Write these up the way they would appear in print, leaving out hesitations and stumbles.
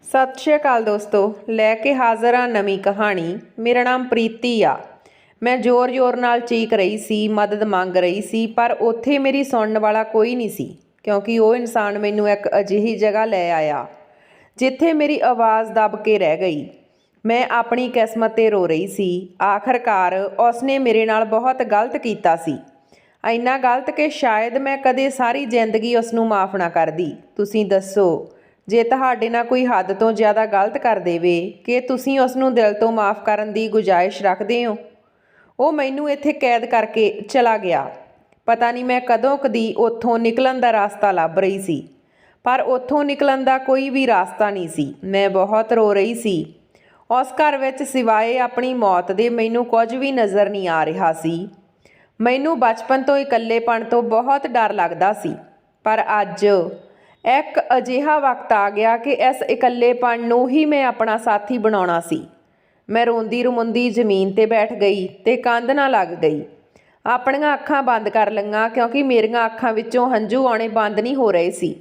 ਸਤਿ ਸ਼੍ਰੀ ਅਕਾਲ ਦੋਸਤੋ, ਲੈ ਕੇ ਹਾਜ਼ਰ ਹਾਂ ਨਵੀਂ ਕਹਾਣੀ। ਮੇਰਾ ਨਾਮ ਪ੍ਰੀਤੀ ਆ। ਮੈਂ ਜ਼ੋਰ-ਜ਼ੋਰ ਨਾਲ ਚੀਕ ਰਹੀ ਸੀ, ਮਦਦ ਮੰਗ ਰਹੀ ਸੀ, ਪਰ ਉੱਥੇ ਮੇਰੀ ਸੁਣਨ ਵਾਲਾ ਕੋਈ ਨਹੀਂ ਸੀ, ਕਿਉਂਕਿ ਉਹ ਇਨਸਾਨ ਮੈਨੂੰ ਇੱਕ ਅਜਿਹੀ ਜਗ੍ਹਾ ਲੈ ਆਇਆ ਜਿੱਥੇ ਮੇਰੀ ਆਵਾਜ਼ ਦਬ ਕੇ ਰਹਿ ਗਈ। ਮੈਂ ਆਪਣੀ ਕਿਸਮਤ 'ਤੇ ਰੋ ਰਹੀ ਸੀ। ਆਖਰਕਾਰ ਉਸਨੇ ਮੇਰੇ ਨਾਲ ਬਹੁਤ ਗਲਤ ਕੀਤਾ ਸੀ, ਇੰਨਾ ਗਲਤ ਕਿ ਸ਼ਾਇਦ ਮੈਂ ਕਦੇ ਸਾਰੀ ਜ਼ਿੰਦਗੀ ਉਸ ਨੂੰ ਮਾफ़ ਨਾ ਕਰਦੀ। ਤੁਸੀਂ ਦੱਸੋ, ਜੇ ਤੁਹਾਡੇ ਨਾਲ ਕੋਈ ਹੱਦ ਤੋਂ ਜ਼ਿਆਦਾ ਗਲਤ ਕਰ ਦੇਵੇ, ਕਿ ਤੁਸੀਂ ਉਸ ਨੂੰ ਦਿਲ ਤੋਂ ਮਾफ़ ਕਰਨ ਦੀ ਗੁੰਜਾਇਸ਼ ਰੱਖਦੇ ਹੋ? ਉਹ ਮੈਨੂੰ ਇੱਥੇ ਕੈਦ ਕਰਕੇ ਚਲਾ ਗਿਆ। ਪਤਾ ਨਹੀਂ ਮੈਂ ਕਦੋਂ ਕਦੀ ਉੱਥੋਂ ਨਿਕਲਣ ਦਾ ਰਸਤਾ ਲੱਭ ਰਹੀ ਸੀ, ਪਰ ਉੱਥੋਂ ਨਿਕਲਣ ਦਾ ਕੋਈ ਵੀ ਰਸਤਾ ਨਹੀਂ ਸੀ। ਮੈਂ ਬਹੁਤ ਰੋ ਰਹੀ ਸੀ। ਉਸ ਘਰ ਵਿੱਚ ਸਿਵਾਏ ਆਪਣੀ ਮੌਤ ਦੇ ਮੈਨੂੰ ਕੁਝ ਵੀ ਨਜ਼ਰ ਨਹੀਂ ਆ ਰਿਹਾ ਸੀ। ਮੈਨੂੰ ਬਚਪਨ ਤੋਂ ਇਕੱਲੇਪਣ ਤੋਂ ਬਹੁਤ ਡਰ ਲੱਗਦਾ ਸੀ, ਪਰ ਅੱਜ ਇੱਕ ਅਜਿਹਾ ਵਕਤ ਆ ਗਿਆ ਕਿ ਇਸ ਇਕੱਲੇਪਣ ਨੂੰ ਹੀ ਮੈਂ ਆਪਣਾ ਸਾਥੀ ਬਣਾਉਣਾ ਸੀ। ਮੈਂ ਰੋਂਦੀ ਰੁਮੰਦੀ ਜ਼ਮੀਨ 'ਤੇ ਬੈਠ ਗਈ ਤੇ ਕੰਧ ਨਾਲ ਲੱਗ ਗਈ। ਆਪਣੀਆਂ ਅੱਖਾਂ ਬੰਦ ਕਰ ਲਈਆਂ, ਕਿਉਂਕਿ ਮੇਰੀਆਂ ਅੱਖਾਂ ਵਿੱਚੋਂ ਹੰਝੂ ਆਉਣੇ ਬੰਦ ਨਹੀਂ ਹੋ ਰਹੇ ਸੀ।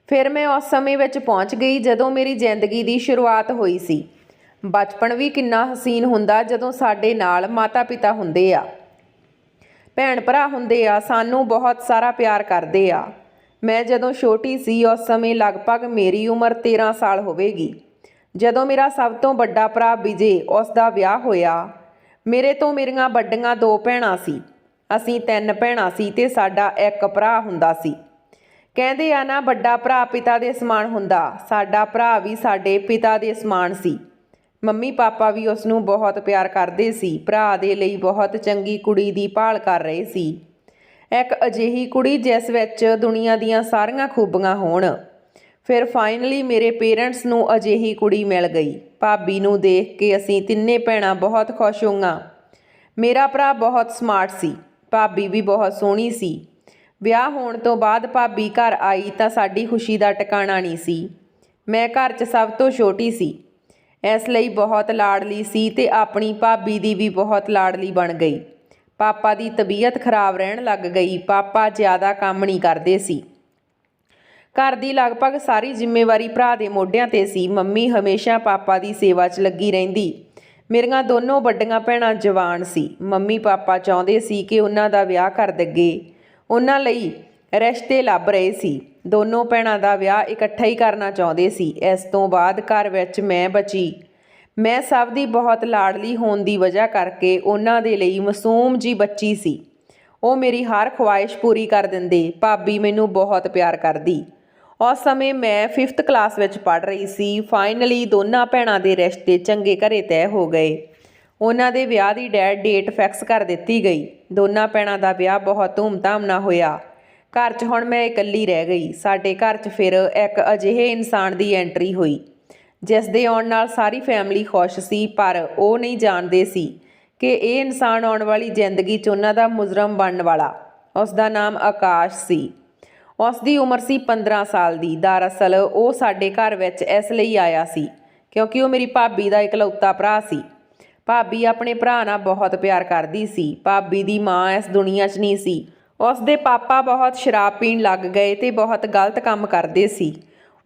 ਫਿਰ ਮੈਂ ਉਸ ਸਮੇਂ ਵਿੱਚ ਪਹੁੰਚ ਗਈ ਜਦੋਂ ਮੇਰੀ ਜ਼ਿੰਦਗੀ ਦੀ ਸ਼ੁਰੂਆਤ ਹੋਈ ਸੀ। ਬਚਪਨ ਵੀ ਕਿੰਨਾ ਹਸੀਨ ਹੁੰਦਾ ਜਦੋਂ ਸਾਡੇ ਨਾਲ ਮਾਤਾ ਪਿਤਾ ਹੁੰਦੇ ਆ, ਭੈਣ ਭਰਾ ਹੁੰਦੇ ਆ, ਸਾਨੂੰ ਬਹੁਤ ਸਾਰਾ ਪਿਆਰ ਕਰਦੇ ਆ। ਮੈਂ ਜਦੋਂ ਛੋਟੀ ਸੀ, ਉਸ ਸਮੇਂ ਲਗਭਗ ਮੇਰੀ ਉਮਰ 13 ਸਾਲ ਹੋਵੇਗੀ, ਜਦੋਂ ਮੇਰਾ ਸਭ ਤੋਂ ਵੱਡਾ ਭਰਾ ਵਿਜੇ, ਉਸ ਦਾ ਵਿਆਹ ਹੋਇਆ। ਮੇਰੇ ਤੋਂ ਮੇਰੀਆਂ ਵੱਡੀਆਂ 2 ਭੈਣਾਂ ਸੀ। ਅਸੀਂ 3 ਭੈਣਾਂ ਸੀ ਤੇ ਸਾਡਾ ਇੱਕ ਭਰਾ ਹੁੰਦਾ ਸੀ। ਕਹਿੰਦੇ ਆ ਨਾ, ਵੱਡਾ ਭਰਾ ਪਿਤਾ ਦੇ ਸਮਾਨ ਹੁੰਦਾ। ਸਾਡਾ ਭਰਾ ਵੀ ਸਾਡੇ ਪਿਤਾ ਦੇ ਸਮਾਨ ਸੀ। ਮੰਮੀ ਪਾਪਾ ਵੀ ਉਸ ਨੂੰ ਬਹੁਤ ਪਿਆਰ ਕਰਦੇ ਸੀ। ਭਰਾ ਦੇ ਲਈ ਬਹੁਤ ਚੰਗੀ ਕੁੜੀ ਦੀ ਭਾਲ ਕਰ ਰਹੇ ਸੀ, ਇੱਕ ਅਜਿਹੀ ਕੁੜੀ ਜਿਸ ਵਿੱਚ ਦੁਨੀਆ ਦੀਆਂ ਸਾਰੀਆਂ ਖੂਬੀਆਂ ਹੋਣ। ਫਿਰ ਫਾਈਨਲੀ ਮੇਰੇ ਪੇਰੈਂਟਸ ਨੂੰ ਅਜਿਹੀ ਕੁੜੀ ਮਿਲ ਗਈ। ਭਾਬੀ ਨੂੰ ਦੇਖ ਕੇ ਅਸੀਂ ਤਿੰਨੇ ਭੈਣਾਂ ਬਹੁਤ ਖੁਸ਼ ਹੋਈਆਂ। ਮੇਰਾ ਭਰਾ ਬਹੁਤ ਸਮਾਰਟ ਸੀ, ਭਾਬੀ ਵੀ ਬਹੁਤ ਸੋਹਣੀ ਸੀ। ਵਿਆਹ ਹੋਣ ਤੋਂ ਬਾਅਦ ਭਾਬੀ ਘਰ ਆਈ ਤਾਂ ਸਾਡੀ ਖੁਸ਼ੀ ਦਾ ਟਿਕਾਣਾ ਨਹੀਂ ਸੀ। ਮੈਂ ਘਰ 'ਚ ਸਭ ਤੋਂ ਛੋਟੀ ਸੀ, ਇਸ ਲਈ ਬਹੁਤ ਲਾਡਲੀ ਸੀ ਤੇ ਆਪਣੀ ਭਾਬੀ ਦੀ ਵੀ ਬਹੁਤ ਲਾਡਲੀ ਬਣ ਗਈ। ਪਾਪਾ ਦੀ ਤਬੀਅਤ ਖਰਾਬ ਰਹਿਣ ਲੱਗ ਗਈ। ਪਾਪਾ ਜ਼ਿਆਦਾ ਕੰਮ ਨਹੀਂ ਕਰਦੇ ਸੀ। ਘਰ ਦੀ ਲਗਭਗ ਸਾਰੀ ਜ਼ਿੰਮੇਵਾਰੀ ਭਰਾ ਦੇ ਮੋਢਿਆਂ 'ਤੇ ਸੀ। ਮੰਮੀ ਹਮੇਸ਼ਾ ਪਾਪਾ ਦੀ ਸੇਵਾ 'ਚ ਲੱਗੀ ਰਹਿੰਦੀ। ਮੇਰੀਆਂ ਦੋਨੋਂ ਵੱਡੀਆਂ ਭੈਣਾਂ ਜਵਾਨ ਸੀ। ਮੰਮੀ ਪਾਪਾ ਚਾਹੁੰਦੇ ਸੀ ਕਿ ਉਹਨਾਂ ਦਾ ਵਿਆਹ ਕਰ ਦੇਈਏ। ਉਹਨਾਂ ਲਈ ਰਿਸ਼ਤੇ ਲੱਭ ਰਹੇ ਸੀ। ਦੋਨੋਂ ਭੈਣਾਂ ਦਾ ਵਿਆਹ ਇਕੱਠਾ ਹੀ ਕਰਨਾ ਚਾਹੁੰਦੇ ਸੀ। ਇਸ ਤੋਂ ਬਾਅਦ ਘਰ ਵਿੱਚ ਮੈਂ ਬਚੀ। ਮੈਂ ਸਭ ਦੀ ਬਹੁਤ ਲਾਡਲੀ ਹੋਣ ਦੀ ਵਜ੍ਹਾ ਕਰਕੇ ਉਹਨਾਂ ਦੇ ਲਈ ਮਾਸੂਮ ਜੀ ਬੱਚੀ ਸੀ। ਉਹ ਮੇਰੀ ਹਰ ਖੁਆਇਸ਼ ਪੂਰੀ ਕਰ ਦਿੰਦੇ। ਭਾਬੀ ਮੈਨੂੰ ਬਹੁਤ ਪਿਆਰ ਕਰਦੀ। ਉਸ ਸਮੇਂ ਮੈਂ 5th ਕਲਾਸ ਵਿੱਚ ਪੜ੍ਹ ਰਹੀ ਸੀ। ਫਾਈਨਲੀ ਦੋਨਾਂ ਭੈਣਾਂ ਦੇ ਰਿਸ਼ਤੇ ਚੰਗੇ ਘਰੇ ਤੈਅ ਹੋ ਗਏ। ਉਹਨਾਂ ਦੇ ਵਿਆਹ ਦੀ ਡੇਟ ਫਿਕਸ ਕਰ ਦਿੱਤੀ ਗਈ। ਦੋਨਾਂ ਭੈਣਾਂ ਦਾ ਵਿਆਹ ਬਹੁਤ ਧੂਮਧਾਮ ਨਾਲ ਹੋਇਆ। ਘਰ 'ਚ ਹੁਣ ਮੈਂ ਇਕੱਲੀ ਰਹਿ ਗਈ। ਸਾਡੇ ਘਰ 'ਚ ਫਿਰ ਇੱਕ ਅਜਿਹੇ ਇਨਸਾਨ ਦੀ ਐਂਟਰੀ ਹੋਈ ਜਿਸ ਦੇ ਆਉਣ ਨਾਲ ਸਾਰੀ ਫੈਮਿਲੀ ਖੁਸ਼ ਸੀ, ਪਰ ਉਹ ਨਹੀਂ ਜਾਣਦੇ ਸੀ ਕਿ ਇਹ ਇਨਸਾਨ ਆਉਣ ਵਾਲੀ ਜ਼ਿੰਦਗੀ 'ਚ ਉਹਨਾਂ ਦਾ ਮੁਜਰਮ ਬਣਨ ਵਾਲਾ। ਉਸ ਦਾ ਨਾਮ ਆਕਾਸ਼ ਸੀ। ਉਸ ਦੀ ਉਮਰ ਸੀ 15 ਸਾਲ ਦੀ। ਦਰਅਸਲ ਉਹ ਸਾਡੇ ਘਰ ਵਿੱਚ ਇਸ ਲਈ ਆਇਆ ਸੀ ਕਿਉਂਕਿ ਉਹ ਮੇਰੀ ਭਾਬੀ ਦਾ ਇਕਲੌਤਾ ਭਰਾ ਸੀ। ਭਾਬੀ ਆਪਣੇ ਭਰਾ ਨਾਲ ਬਹੁਤ ਪਿਆਰ ਕਰਦੀ ਸੀ। ਭਾਬੀ ਦੀ ਮਾਂ ਇਸ ਦੁਨੀਆ 'ਚ ਨਹੀਂ ਸੀ। ਉਸ ਦੇ ਪਾਪਾ ਬਹੁਤ ਸ਼ਰਾਬ ਪੀਣ ਲੱਗ ਗਏ ਤੇ ਬਹੁਤ ਗਲਤ ਕੰਮ ਕਰਦੇ ਸੀ।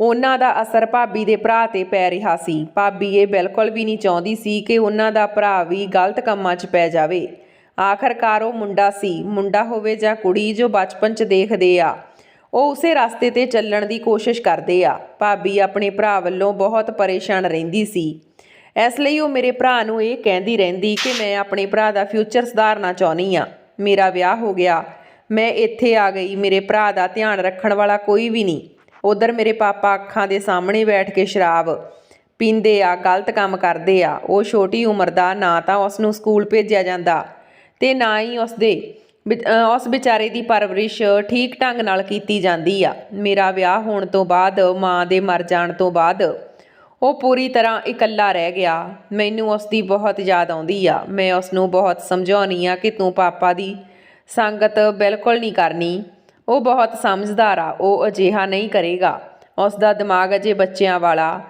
ਉਹਨਾਂ ਦਾ ਅਸਰ ਭਾਬੀ ਦੇ ਭਰਾ 'ਤੇ ਪੈ ਰਿਹਾ ਸੀ। ਭਾਬੀ ਇਹ ਬਿਲਕੁਲ ਵੀ ਨਹੀਂ ਚਾਹੁੰਦੀ ਸੀ ਕਿ ਉਹਨਾਂ ਦਾ ਭਰਾ ਵੀ ਗਲਤ ਕੰਮਾਂ 'ਚ ਪੈ ਜਾਵੇ। ਆਖਰਕਾਰ ਉਹ ਮੁੰਡਾ ਸੀ, ਮੁੰਡਾ ਹੋਵੇ ਜਾਂ ਕੁੜੀ, ਜੋ ਬਚਪਨ 'ਚ ਦੇਖਦੇ ਆ, ਉਹ ਉਸੇ ਰਸਤੇ 'ਤੇ ਚੱਲਣ ਦੀ ਕੋਸ਼ਿਸ਼ ਕਰਦੇ ਆ। ਭਾਬੀ ਆਪਣੇ ਭਰਾ ਵੱਲੋਂ ਬਹੁਤ ਪਰੇਸ਼ਾਨ ਰਹਿੰਦੀ ਸੀ, ਇਸ ਲਈ ਉਹ ਮੇਰੇ ਭਰਾ ਨੂੰ ਇਹ ਕਹਿੰਦੀ ਰਹਿੰਦੀ ਕਿ ਮੈਂ ਆਪਣੇ ਭਰਾ ਦਾ ਫਿਊਚਰ ਸੁਧਾਰਨਾ ਚਾਹੁੰਦੀ ਆ। ਮੇਰਾ ਵਿਆਹ ਹੋ ਗਿਆ, ਮੈਂ ਇੱਥੇ ਆ ਗਈ। ਮੇਰੇ ਭਰਾ ਦਾ ਧਿਆਨ ਰੱਖਣ ਵਾਲਾ ਕੋਈ ਵੀ ਨਹੀਂ। ਉੱਧਰ ਮੇਰੇ ਪਾਪਾ ਅੱਖਾਂ ਦੇ ਸਾਹਮਣੇ ਬੈਠ ਕੇ ਸ਼ਰਾਬ ਪੀਂਦੇ ਆ, ਗਲਤ ਕੰਮ ਕਰਦੇ ਆ। ਉਹ ਛੋਟੀ ਉਮਰ ਦਾ, ਨਾ ਤਾਂ ਉਸ ਨੂੰ ਸਕੂਲ ਭੇਜਿਆ ਜਾਂਦਾ ਤੇ ਨਾ ਹੀ ਉਸ ਵਿਚਾਰੇ ਦੀ ਪਰਵਰਿਸ਼ ਠੀਕ ਢੰਗ ਨਾਲ ਕੀਤੀ ਜਾਂਦੀ ਆ। ਮੇਰਾ ਵਿਆਹ ਹੋਣ ਤੋਂ ਬਾਅਦ, ਮਾਂ ਦੇ ਮਰ ਜਾਣ ਤੋਂ ਬਾਅਦ, ਉਹ ਪੂਰੀ ਤਰ੍ਹਾਂ ਇਕੱਲਾ ਰਹਿ ਗਿਆ। ਮੈਨੂੰ ਉਸ ਦੀ ਬਹੁਤ ਯਾਦ ਆਉਂਦੀ ਆ। ਮੈਂ ਉਸ ਨੂੰ ਬਹੁਤ ਸਮਝਾਉਂਦੀ ਆ ਕਿ ਤੂੰ ਪਾਪਾ ਦੀ ਸੰਗਤ ਬਿਲਕੁਲ ਨਹੀਂ ਕਰਨੀ। ਉਹ ਬਹੁਤ ਸਮਝਦਾਰ ਆ, ਉਹ ਅਜਿਹਾ ਨਹੀਂ ਕਰੇਗਾ। ਉਸ ਦਾ ਦਿਮਾਗ ਅਜੇ ਬੱਚਿਆਂ ਵਾਲਾ।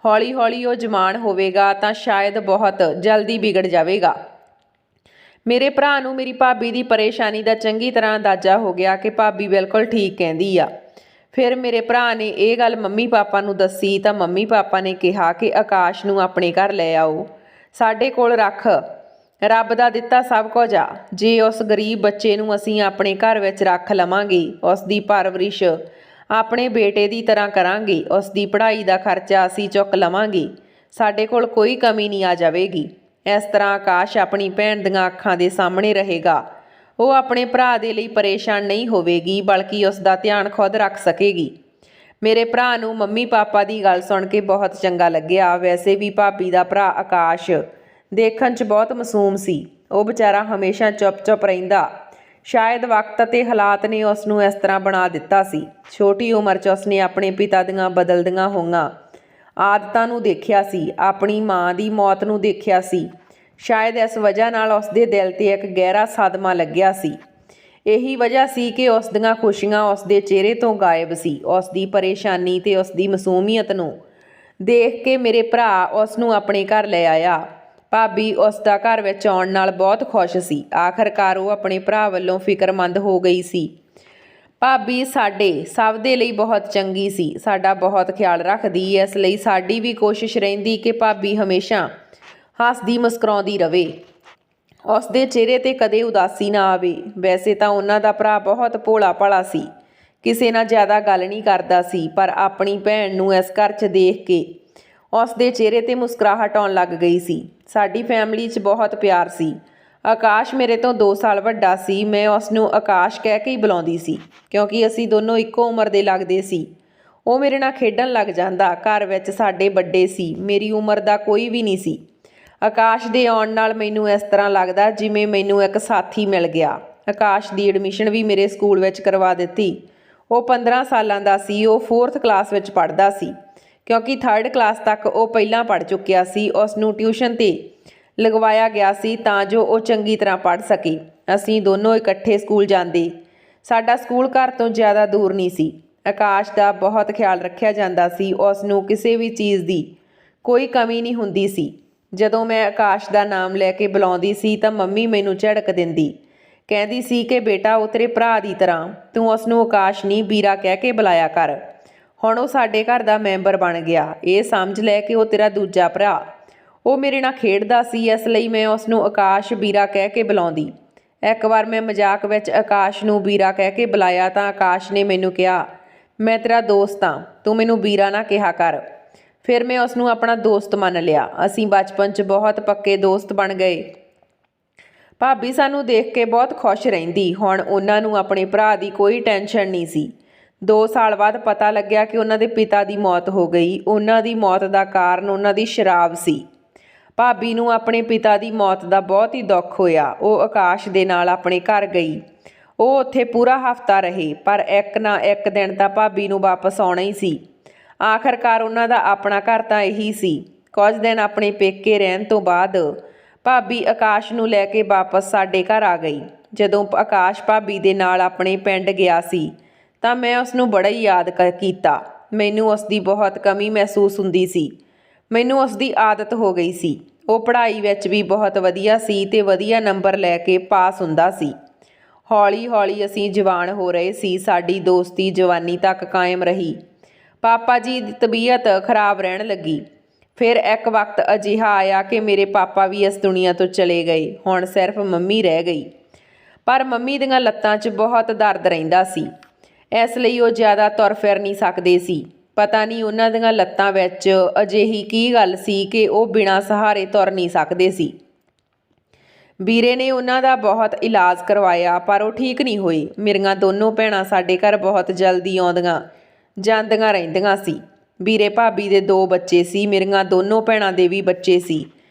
ਹੌਲੀ ਹੌਲੀ ਉਹ ਜਵਾਨ ਹੋਵੇਗਾ ਤਾਂ ਸ਼ਾਇਦ ਬਹੁਤ ਜਲਦੀ ਵਿਗੜ ਜਾਵੇਗਾ। ਮੇਰੇ ਭਰਾ ਨੂੰ ਮੇਰੀ ਭਾਬੀ ਦੀ ਪਰੇਸ਼ਾਨੀ ਦਾ ਚੰਗੀ ਤਰ੍ਹਾਂ ਅੰਦਾਜ਼ਾ ਹੋ ਗਿਆ ਕਿ ਭਾਬੀ ਬਿਲਕੁਲ ਠੀਕ ਕਹਿੰਦੀ ਆ। ਫਿਰ ਮੇਰੇ ਭਰਾ ਨੇ ਇਹ ਗੱਲ ਮੰਮੀ ਪਾਪਾ ਨੂੰ ਦੱਸੀ ਤਾਂ ਮੰਮੀ ਪਾਪਾ ਨੇ ਕਿਹਾ ਕਿ ਆਕਾਸ਼ ਨੂੰ ਆਪਣੇ ਘਰ ਲੈ ਆਓ, ਸਾਡੇ ਕੋਲ ਰੱਖ, ਰੱਬ ਦਾ ਦਿੱਤਾ ਸਭ ਕੁਝ ਆ। ਜੇ ਉਸ ਗਰੀਬ ਬੱਚੇ ਨੂੰ ਅਸੀਂ ਆਪਣੇ ਘਰ ਵਿੱਚ ਰੱਖ ਲਵਾਂਗੇ, ਉਸ ਦੀ ਪਰਵਰਿਸ਼ ਆਪਣੇ ਬੇਟੇ ਦੀ ਤਰ੍ਹਾਂ ਕਰਾਂਗੇ, ਉਸ ਦੀ ਪੜ੍ਹਾਈ ਦਾ ਖਰਚਾ ਅਸੀਂ ਚੁੱਕ ਲਵਾਂਗੇ, ਸਾਡੇ ਕੋਲ ਕੋਈ ਕਮੀ ਨਹੀਂ ਆ ਜਾਵੇਗੀ। ਇਸ ਤਰ੍ਹਾਂ ਆਕਾਸ਼ ਆਪਣੀ ਭੈਣ ਦੀਆਂ ਅੱਖਾਂ ਦੇ ਸਾਹਮਣੇ ਰਹੇਗਾ। ਉਹ ਆਪਣੇ ਭਰਾ ਦੇ ਲਈ ਪਰੇਸ਼ਾਨ ਨਹੀਂ ਹੋਵੇਗੀ, ਬਲਕਿ ਉਸ ਦਾ ਧਿਆਨ ਖੁਦ ਰੱਖ ਸਕੇਗੀ। ਮੇਰੇ ਭਰਾ ਨੂੰ ਮੰਮੀ ਪਾਪਾ ਦੀ ਗੱਲ ਸੁਣ ਕੇ ਬਹੁਤ ਚੰਗਾ ਲੱਗਿਆ। ਵੈਸੇ ਵੀ ਭਾਬੀ ਦਾ ਭਰਾ ਆਕਾਸ਼ ਦੇਖਣ 'ਚ ਬਹੁਤ ਮਾਸੂਮ ਸੀ। ਉਹ ਵਿਚਾਰਾ ਹਮੇਸ਼ਾ ਚੁੱਪ-ਚੁੱਪ ਰਹਿੰਦਾ। ਸ਼ਾਇਦ ਵਕਤ ਅਤੇ ਹਾਲਾਤ ਨੇ ਉਸ ਨੂੰ ਇਸ ਤਰ੍ਹਾਂ ਬਣਾ ਦਿੱਤਾ ਸੀ। ਛੋਟੀ ਉਮਰ 'ਚ ਉਸਨੇ ਆਪਣੇ ਪਿਤਾ ਦੀਆਂ ਬਦਲਦੀਆਂ ਹੋਈਆਂ ਆਦਤਾਂ ਨੂੰ ਦੇਖਿਆ ਸੀ, ਆਪਣੀ ਮਾਂ ਦੀ ਮੌਤ ਨੂੰ ਦੇਖਿਆ ਸੀ। ਸ਼ਾਇਦ ਇਸ ਵਜ੍ਹਾ ਨਾਲ ਉਸਦੇ ਦਿਲ 'ਤੇ ਇੱਕ ਗਹਿਰਾ ਸਦਮਾ ਲੱਗਿਆ ਸੀ। ਇਹੀ ਵਜ੍ਹਾ ਸੀ ਕਿ ਉਸ ਦੀਆਂ ਖੁਸ਼ੀਆਂ ਉਸਦੇ ਚਿਹਰੇ ਤੋਂ ਗਾਇਬ ਸੀ। ਉਸ ਦੀ ਪਰੇਸ਼ਾਨੀ ਤੇ ਉਸ ਦੀ ਮਾਸੂਮੀਅਤ ਨੂੰ ਦੇਖ ਕੇ ਮੇਰੇ ਭਰਾ ਉਸ ਨੂੰ ਆਪਣੇ ਘਰ ਲੈ ਆਇਆ। ਭਾਬੀ ਉਸ ਦਾ ਘਰ ਵਿੱਚ ਆਉਣ ਨਾਲ ਬਹੁਤ ਖੁਸ਼ ਸੀ। ਆਖਰਕਾਰ ਉਹ ਆਪਣੇ ਭਰਾ ਵੱਲੋਂ ਫਿਕਰਮੰਦ ਹੋ ਗਈ ਸੀ। ਭਾਬੀ ਸਾਡੇ ਸਭ ਦੇ ਲਈ ਬਹੁਤ ਚੰਗੀ ਸੀ, ਸਾਡਾ ਬਹੁਤ ਖਿਆਲ ਰੱਖਦੀ, ਇਸ ਲਈ ਸਾਡੀ ਵੀ ਕੋਸ਼ਿਸ਼ ਰਹਿੰਦੀ ਕਿ ਭਾਬੀ ਹਮੇਸ਼ਾ ਹੱਸਦੀ ਮੁਸਕਰਾਉਂਦੀ ਰਵੇ, ਉਸ ਦੇ ਚਿਹਰੇ 'ਤੇ ਕਦੇ ਉਦਾਸੀ ਨਾ ਆਵੇ। ਵੈਸੇ ਤਾਂ ਉਹਨਾਂ ਦਾ ਭਰਾ ਬਹੁਤ ਭੋਲਾ ਭਾਲਾ ਸੀ, ਕਿਸੇ ਨਾਲ ਜ਼ਿਆਦਾ ਗੱਲ ਨਹੀਂ ਕਰਦਾ ਸੀ, ਪਰ ਆਪਣੀ ਭੈਣ ਨੂੰ ਇਸ ਘਰ 'ਚ ਦੇਖ ਕੇ ਉਸ ਦੇ ਚਿਹਰੇ 'ਤੇ ਮੁਸਕਰਾਹਟ ਆਉਣ ਲੱਗ ਗਈ ਸੀ। ਸਾਡੀ ਫੈਮਿਲੀ 'ਚ ਬਹੁਤ ਪਿਆਰ ਸੀ। ਆਕਾਸ਼ ਮੇਰੇ ਤੋਂ 2 ਸਾਲ ਵੱਡਾ ਸੀ। ਮੈਂ ਉਸ ਨੂੰ ਆਕਾਸ਼ ਕਹਿ ਕੇ ਹੀ ਬੁਲਾਉਂਦੀ ਸੀ, ਕਿਉਂਕਿ ਅਸੀਂ ਦੋਨੋਂ ਇੱਕੋ ਉਮਰ ਦੇ ਲੱਗਦੇ ਸੀ। ਉਹ ਮੇਰੇ ਨਾਲ ਖੇਡਣ ਲੱਗ ਜਾਂਦਾ। ਘਰ ਵਿੱਚ ਸਾਡੇ ਵੱਡੇ ਸੀ, ਮੇਰੀ ਉਮਰ ਦਾ ਕੋਈ ਵੀ ਨਹੀਂ ਸੀ। ਆਕਾਸ਼ ਦੇ ਆਉਣ ਨਾਲ ਮੈਨੂੰ ਇਸ ਤਰ੍ਹਾਂ ਲੱਗਦਾ ਜਿਵੇਂ ਮੈਨੂੰ ਇੱਕ ਸਾਥੀ ਮਿਲ ਗਿਆ। ਆਕਾਸ਼ ਦੀ ਐਡਮਿਸ਼ਨ ਵੀ ਮੇਰੇ ਸਕੂਲ ਵਿੱਚ ਕਰਵਾ ਦਿੱਤੀ। ਉਹ 15 ਸਾਲਾਂ ਦਾ ਸੀ। ਉਹ 4th ਕਲਾਸ ਵਿੱਚ ਪੜ੍ਹਦਾ ਸੀ, ਕਿਉਂਕਿ 3rd ਕਲਾਸ ਤੱਕ ਉਹ ਪਹਿਲਾਂ ਪੜ੍ਹ ਚੁੱਕਿਆ ਸੀ। ਉਸ ਨੂੰ ਟਿਊਸ਼ਨ 'ਤੇ ਲਗਵਾਇਆ ਗਿਆ ਸੀ ਤਾਂ ਜੋ ਉਹ ਚੰਗੀ ਤਰ੍ਹਾਂ ਪੜ੍ਹ ਸਕੇ। ਅਸੀਂ ਦੋਨੋਂ ਇਕੱਠੇ ਸਕੂਲ ਜਾਂਦੇ। ਸਾਡਾ ਸਕੂਲ ਘਰ ਤੋਂ ਜ਼ਿਆਦਾ ਦੂਰ ਨਹੀਂ ਸੀ। ਆਕਾਸ਼ ਦਾ ਬਹੁਤ ਖਿਆਲ ਰੱਖਿਆ ਜਾਂਦਾ ਸੀ। ਉਸ ਨੂੰ ਕਿਸੇ ਵੀ ਚੀਜ਼ ਦੀ ਕੋਈ ਕਮੀ ਨਹੀਂ ਹੁੰਦੀ ਸੀ। ਜਦੋਂ ਮੈਂ ਆਕਾਸ਼ ਦਾ ਨਾਮ ਲੈ ਕੇ ਬੁਲਾਉਂਦੀ ਸੀ ਤਾਂ ਮੰਮੀ ਮੈਨੂੰ ਝਿੜਕ ਦਿੰਦੀ, ਕਹਿੰਦੀ ਸੀ ਕਿ ਬੇਟਾ ਉਹ ਤੇਰੇ ਭਰਾ ਦੀ ਤਰ੍ਹਾਂ, ਤੂੰ ਉਸ ਨੂੰ ਆਕਾਸ਼ ਨਹੀਂ ਵੀਰਾ ਕਹਿ ਕੇ ਬੁਲਾਇਆ ਕਰ। ਹੁਣ ਉਹ ਸਾਡੇ ਘਰ ਦਾ ਮੈਂਬਰ ਬਣ ਗਿਆ। ਇਹ ਸਮਝ ਲੈ ਕਿ ਉਹ ਤੇਰਾ ਦੂਜਾ ਭਰਾ। ਉਹ ਮੇਰੇ ਨਾਲ ਖੇਡਦਾ ਸੀ, ਇਸ ਲਈ ਮੈਂ ਉਸ ਨੂੰ ਆਕਾਸ਼ ਵੀਰਾ ਕਹਿ ਕੇ ਬੁਲਾਉਂਦੀ। ਇੱਕ ਵਾਰ ਮੈਂ ਮਜ਼ਾਕ ਵਿੱਚ ਆਕਾਸ਼ ਨੂੰ ਵੀਰਾ ਕਹਿ ਕੇ ਬੁਲਾਇਆ ਤਾਂ ਆਕਾਸ਼ ਨੇ ਮੈਨੂੰ ਕਿਹਾ, ਮੈਂ ਤੇਰਾ ਦੋਸਤ ਹਾਂ, ਤੂੰ ਮੈਨੂੰ ਵੀਰਾ ਨਾ ਕਿਹਾ ਕਰ। ਫਿਰ ਮੈਂ ਉਸ ਨੂੰ ਆਪਣਾ ਦੋਸਤ ਮੰਨ ਲਿਆ। ਅਸੀਂ ਬਚਪਨ 'ਚ ਬਹੁਤ ਪੱਕੇ ਦੋਸਤ ਬਣ ਗਏ। ਭਾਬੀ ਸਾਨੂੰ ਦੇਖ ਕੇ ਬਹੁਤ ਖੁਸ਼ ਰਹਿੰਦੀ। ਹੁਣ ਉਹਨਾਂ ਨੂੰ ਆਪਣੇ ਭਰਾ ਦੀ ਕੋਈ ਟੈਨਸ਼ਨ ਨਹੀਂ ਸੀ। 2 ਸਾਲ ਬਾਅਦ ਪਤਾ ਲੱਗਿਆ ਕਿ ਉਹਨਾਂ ਦੇ ਪਿਤਾ ਦੀ ਮੌਤ ਹੋ ਗਈ। ਉਹਨਾਂ ਦੀ ਮੌਤ ਦਾ ਕਾਰਨ ਉਹਨਾਂ ਦੀ ਸ਼ਰਾਬ ਸੀ। ਭਾਬੀ ਨੂੰ ਆਪਣੇ ਪਿਤਾ ਦੀ ਮੌਤ ਦਾ ਬਹੁਤ ਹੀ ਦੁੱਖ ਹੋਇਆ। ਉਹ ਆਕਾਸ਼ ਦੇ ਨਾਲ ਆਪਣੇ ਘਰ ਗਈ। ਉਹ ਉੱਥੇ ਪੂਰਾ ਹਫ਼ਤਾ ਰਹੇ, ਪਰ ਇੱਕ ਨਾ ਇੱਕ ਦਿਨ ਤਾਂ ਭਾਬੀ ਨੂੰ ਵਾਪਸ ਆਉਣਾ ਹੀ ਸੀ। ਆਖਰਕਾਰ ਉਹਨਾਂ ਦਾ ਆਪਣਾ ਘਰ ਤਾਂ ਇਹੀ ਸੀ। ਕੁਝ ਦਿਨ ਆਪਣੇ ਪੇਕੇ ਰਹਿਣ ਤੋਂ ਬਾਅਦ ਭਾਬੀ ਆਕਾਸ਼ ਨੂੰ ਲੈ ਕੇ ਵਾਪਸ ਸਾਡੇ ਘਰ ਆ ਗਈ। ਜਦੋਂ ਆਕਾਸ਼ ਭਾਬੀ ਦੇ ਨਾਲ ਆਪਣੇ ਪਿੰਡ ਗਿਆ ਸੀ ਤਾਂ ਮੈਂ ਉਸ ਨੂੰ ਬੜਾ ਹੀ ਯਾਦ ਕੀਤਾ। ਮੈਨੂੰ ਉਸ ਦੀ ਬਹੁਤ ਕਮੀ ਮਹਿਸੂਸ ਹੁੰਦੀ ਸੀ। ਮੈਨੂੰ ਉਸ ਦੀ ਆਦਤ ਹੋ ਗਈ ਸੀ। ਉਹ ਪੜ੍ਹਾਈ ਵਿੱਚ ਵੀ ਬਹੁਤ ਵਧੀਆ ਸੀ ਤੇ ਵਧੀਆ ਨੰਬਰ ਲੈ ਕੇ ਪਾਸ ਹੁੰਦਾ ਸੀ। ਹੌਲੀ ਹੌਲੀ ਅਸੀਂ ਜਵਾਨ ਹੋ ਰਹੇ ਸੀ। ਸਾਡੀ ਦੋਸਤੀ ਜਵਾਨੀ ਤੱਕ ਕਾਇਮ ਰਹੀ। ਪਾਪਾ ਜੀ ਦੀ ਤਬੀਅਤ ਖਰਾਬ ਰਹਿਣ ਲੱਗੀ। ਫਿਰ ਇੱਕ ਵਕਤ ਅਜਿਹਾ ਆਇਆ ਕਿ ਮੇਰੇ ਪਾਪਾ ਵੀ ਇਸ ਦੁਨੀਆ ਤੋਂ ਚਲੇ ਗਏ। ਹੁਣ ਸਿਰਫ ਮੰਮੀ ਰਹਿ ਗਈ। ਪਰ ਮੰਮੀ ਦੀਆਂ ਲੱਤਾਂ 'ਚ ਬਹੁਤ ਦਰਦ ਰਹਿੰਦਾ ਸੀ, ਇਸ ਲਈ ਉਹ ਜ਼ਿਆਦਾ ਤੁਰ ਫਿਰ ਨਹੀਂ ਸਕਦੇ ਸੀ। ਪਤਾ ਨਹੀਂ ਉਹਨਾਂ ਦੀਆਂ ਲੱਤਾਂ ਵਿੱਚ ਅਜਿਹੀ ਕੀ ਗੱਲ ਸੀ ਕਿ ਉਹ ਬਿਨਾਂ ਸਹਾਰੇ ਤੁਰ ਨਹੀਂ ਸਕਦੇ ਸੀ। ਵੀਰੇ ਨੇ ਉਹਨਾਂ ਦਾ ਬਹੁਤ ਇਲਾਜ ਕਰਵਾਇਆ, ਪਰ ਉਹ ਠੀਕ ਨਹੀਂ ਹੋਏ। ਮੇਰੀਆਂ ਦੋਨੋਂ ਭੈਣਾਂ ਸਾਡੇ ਘਰ ਬਹੁਤ ਜਲਦੀ ਆਉਂਦੀਆਂ ਜਾਂਦੀਆਂ ਰਹਿੰਦੀਆਂ ਸੀ। ਵੀਰੇ ਭਾਬੀ ਦੇ 2 ਬੱਚੇ ਸੀ। ਮੇਰੀਆਂ ਦੋਨੋਂ ਭੈਣਾਂ ਦੇ ਵੀ ਬੱਚੇ ਸੀ।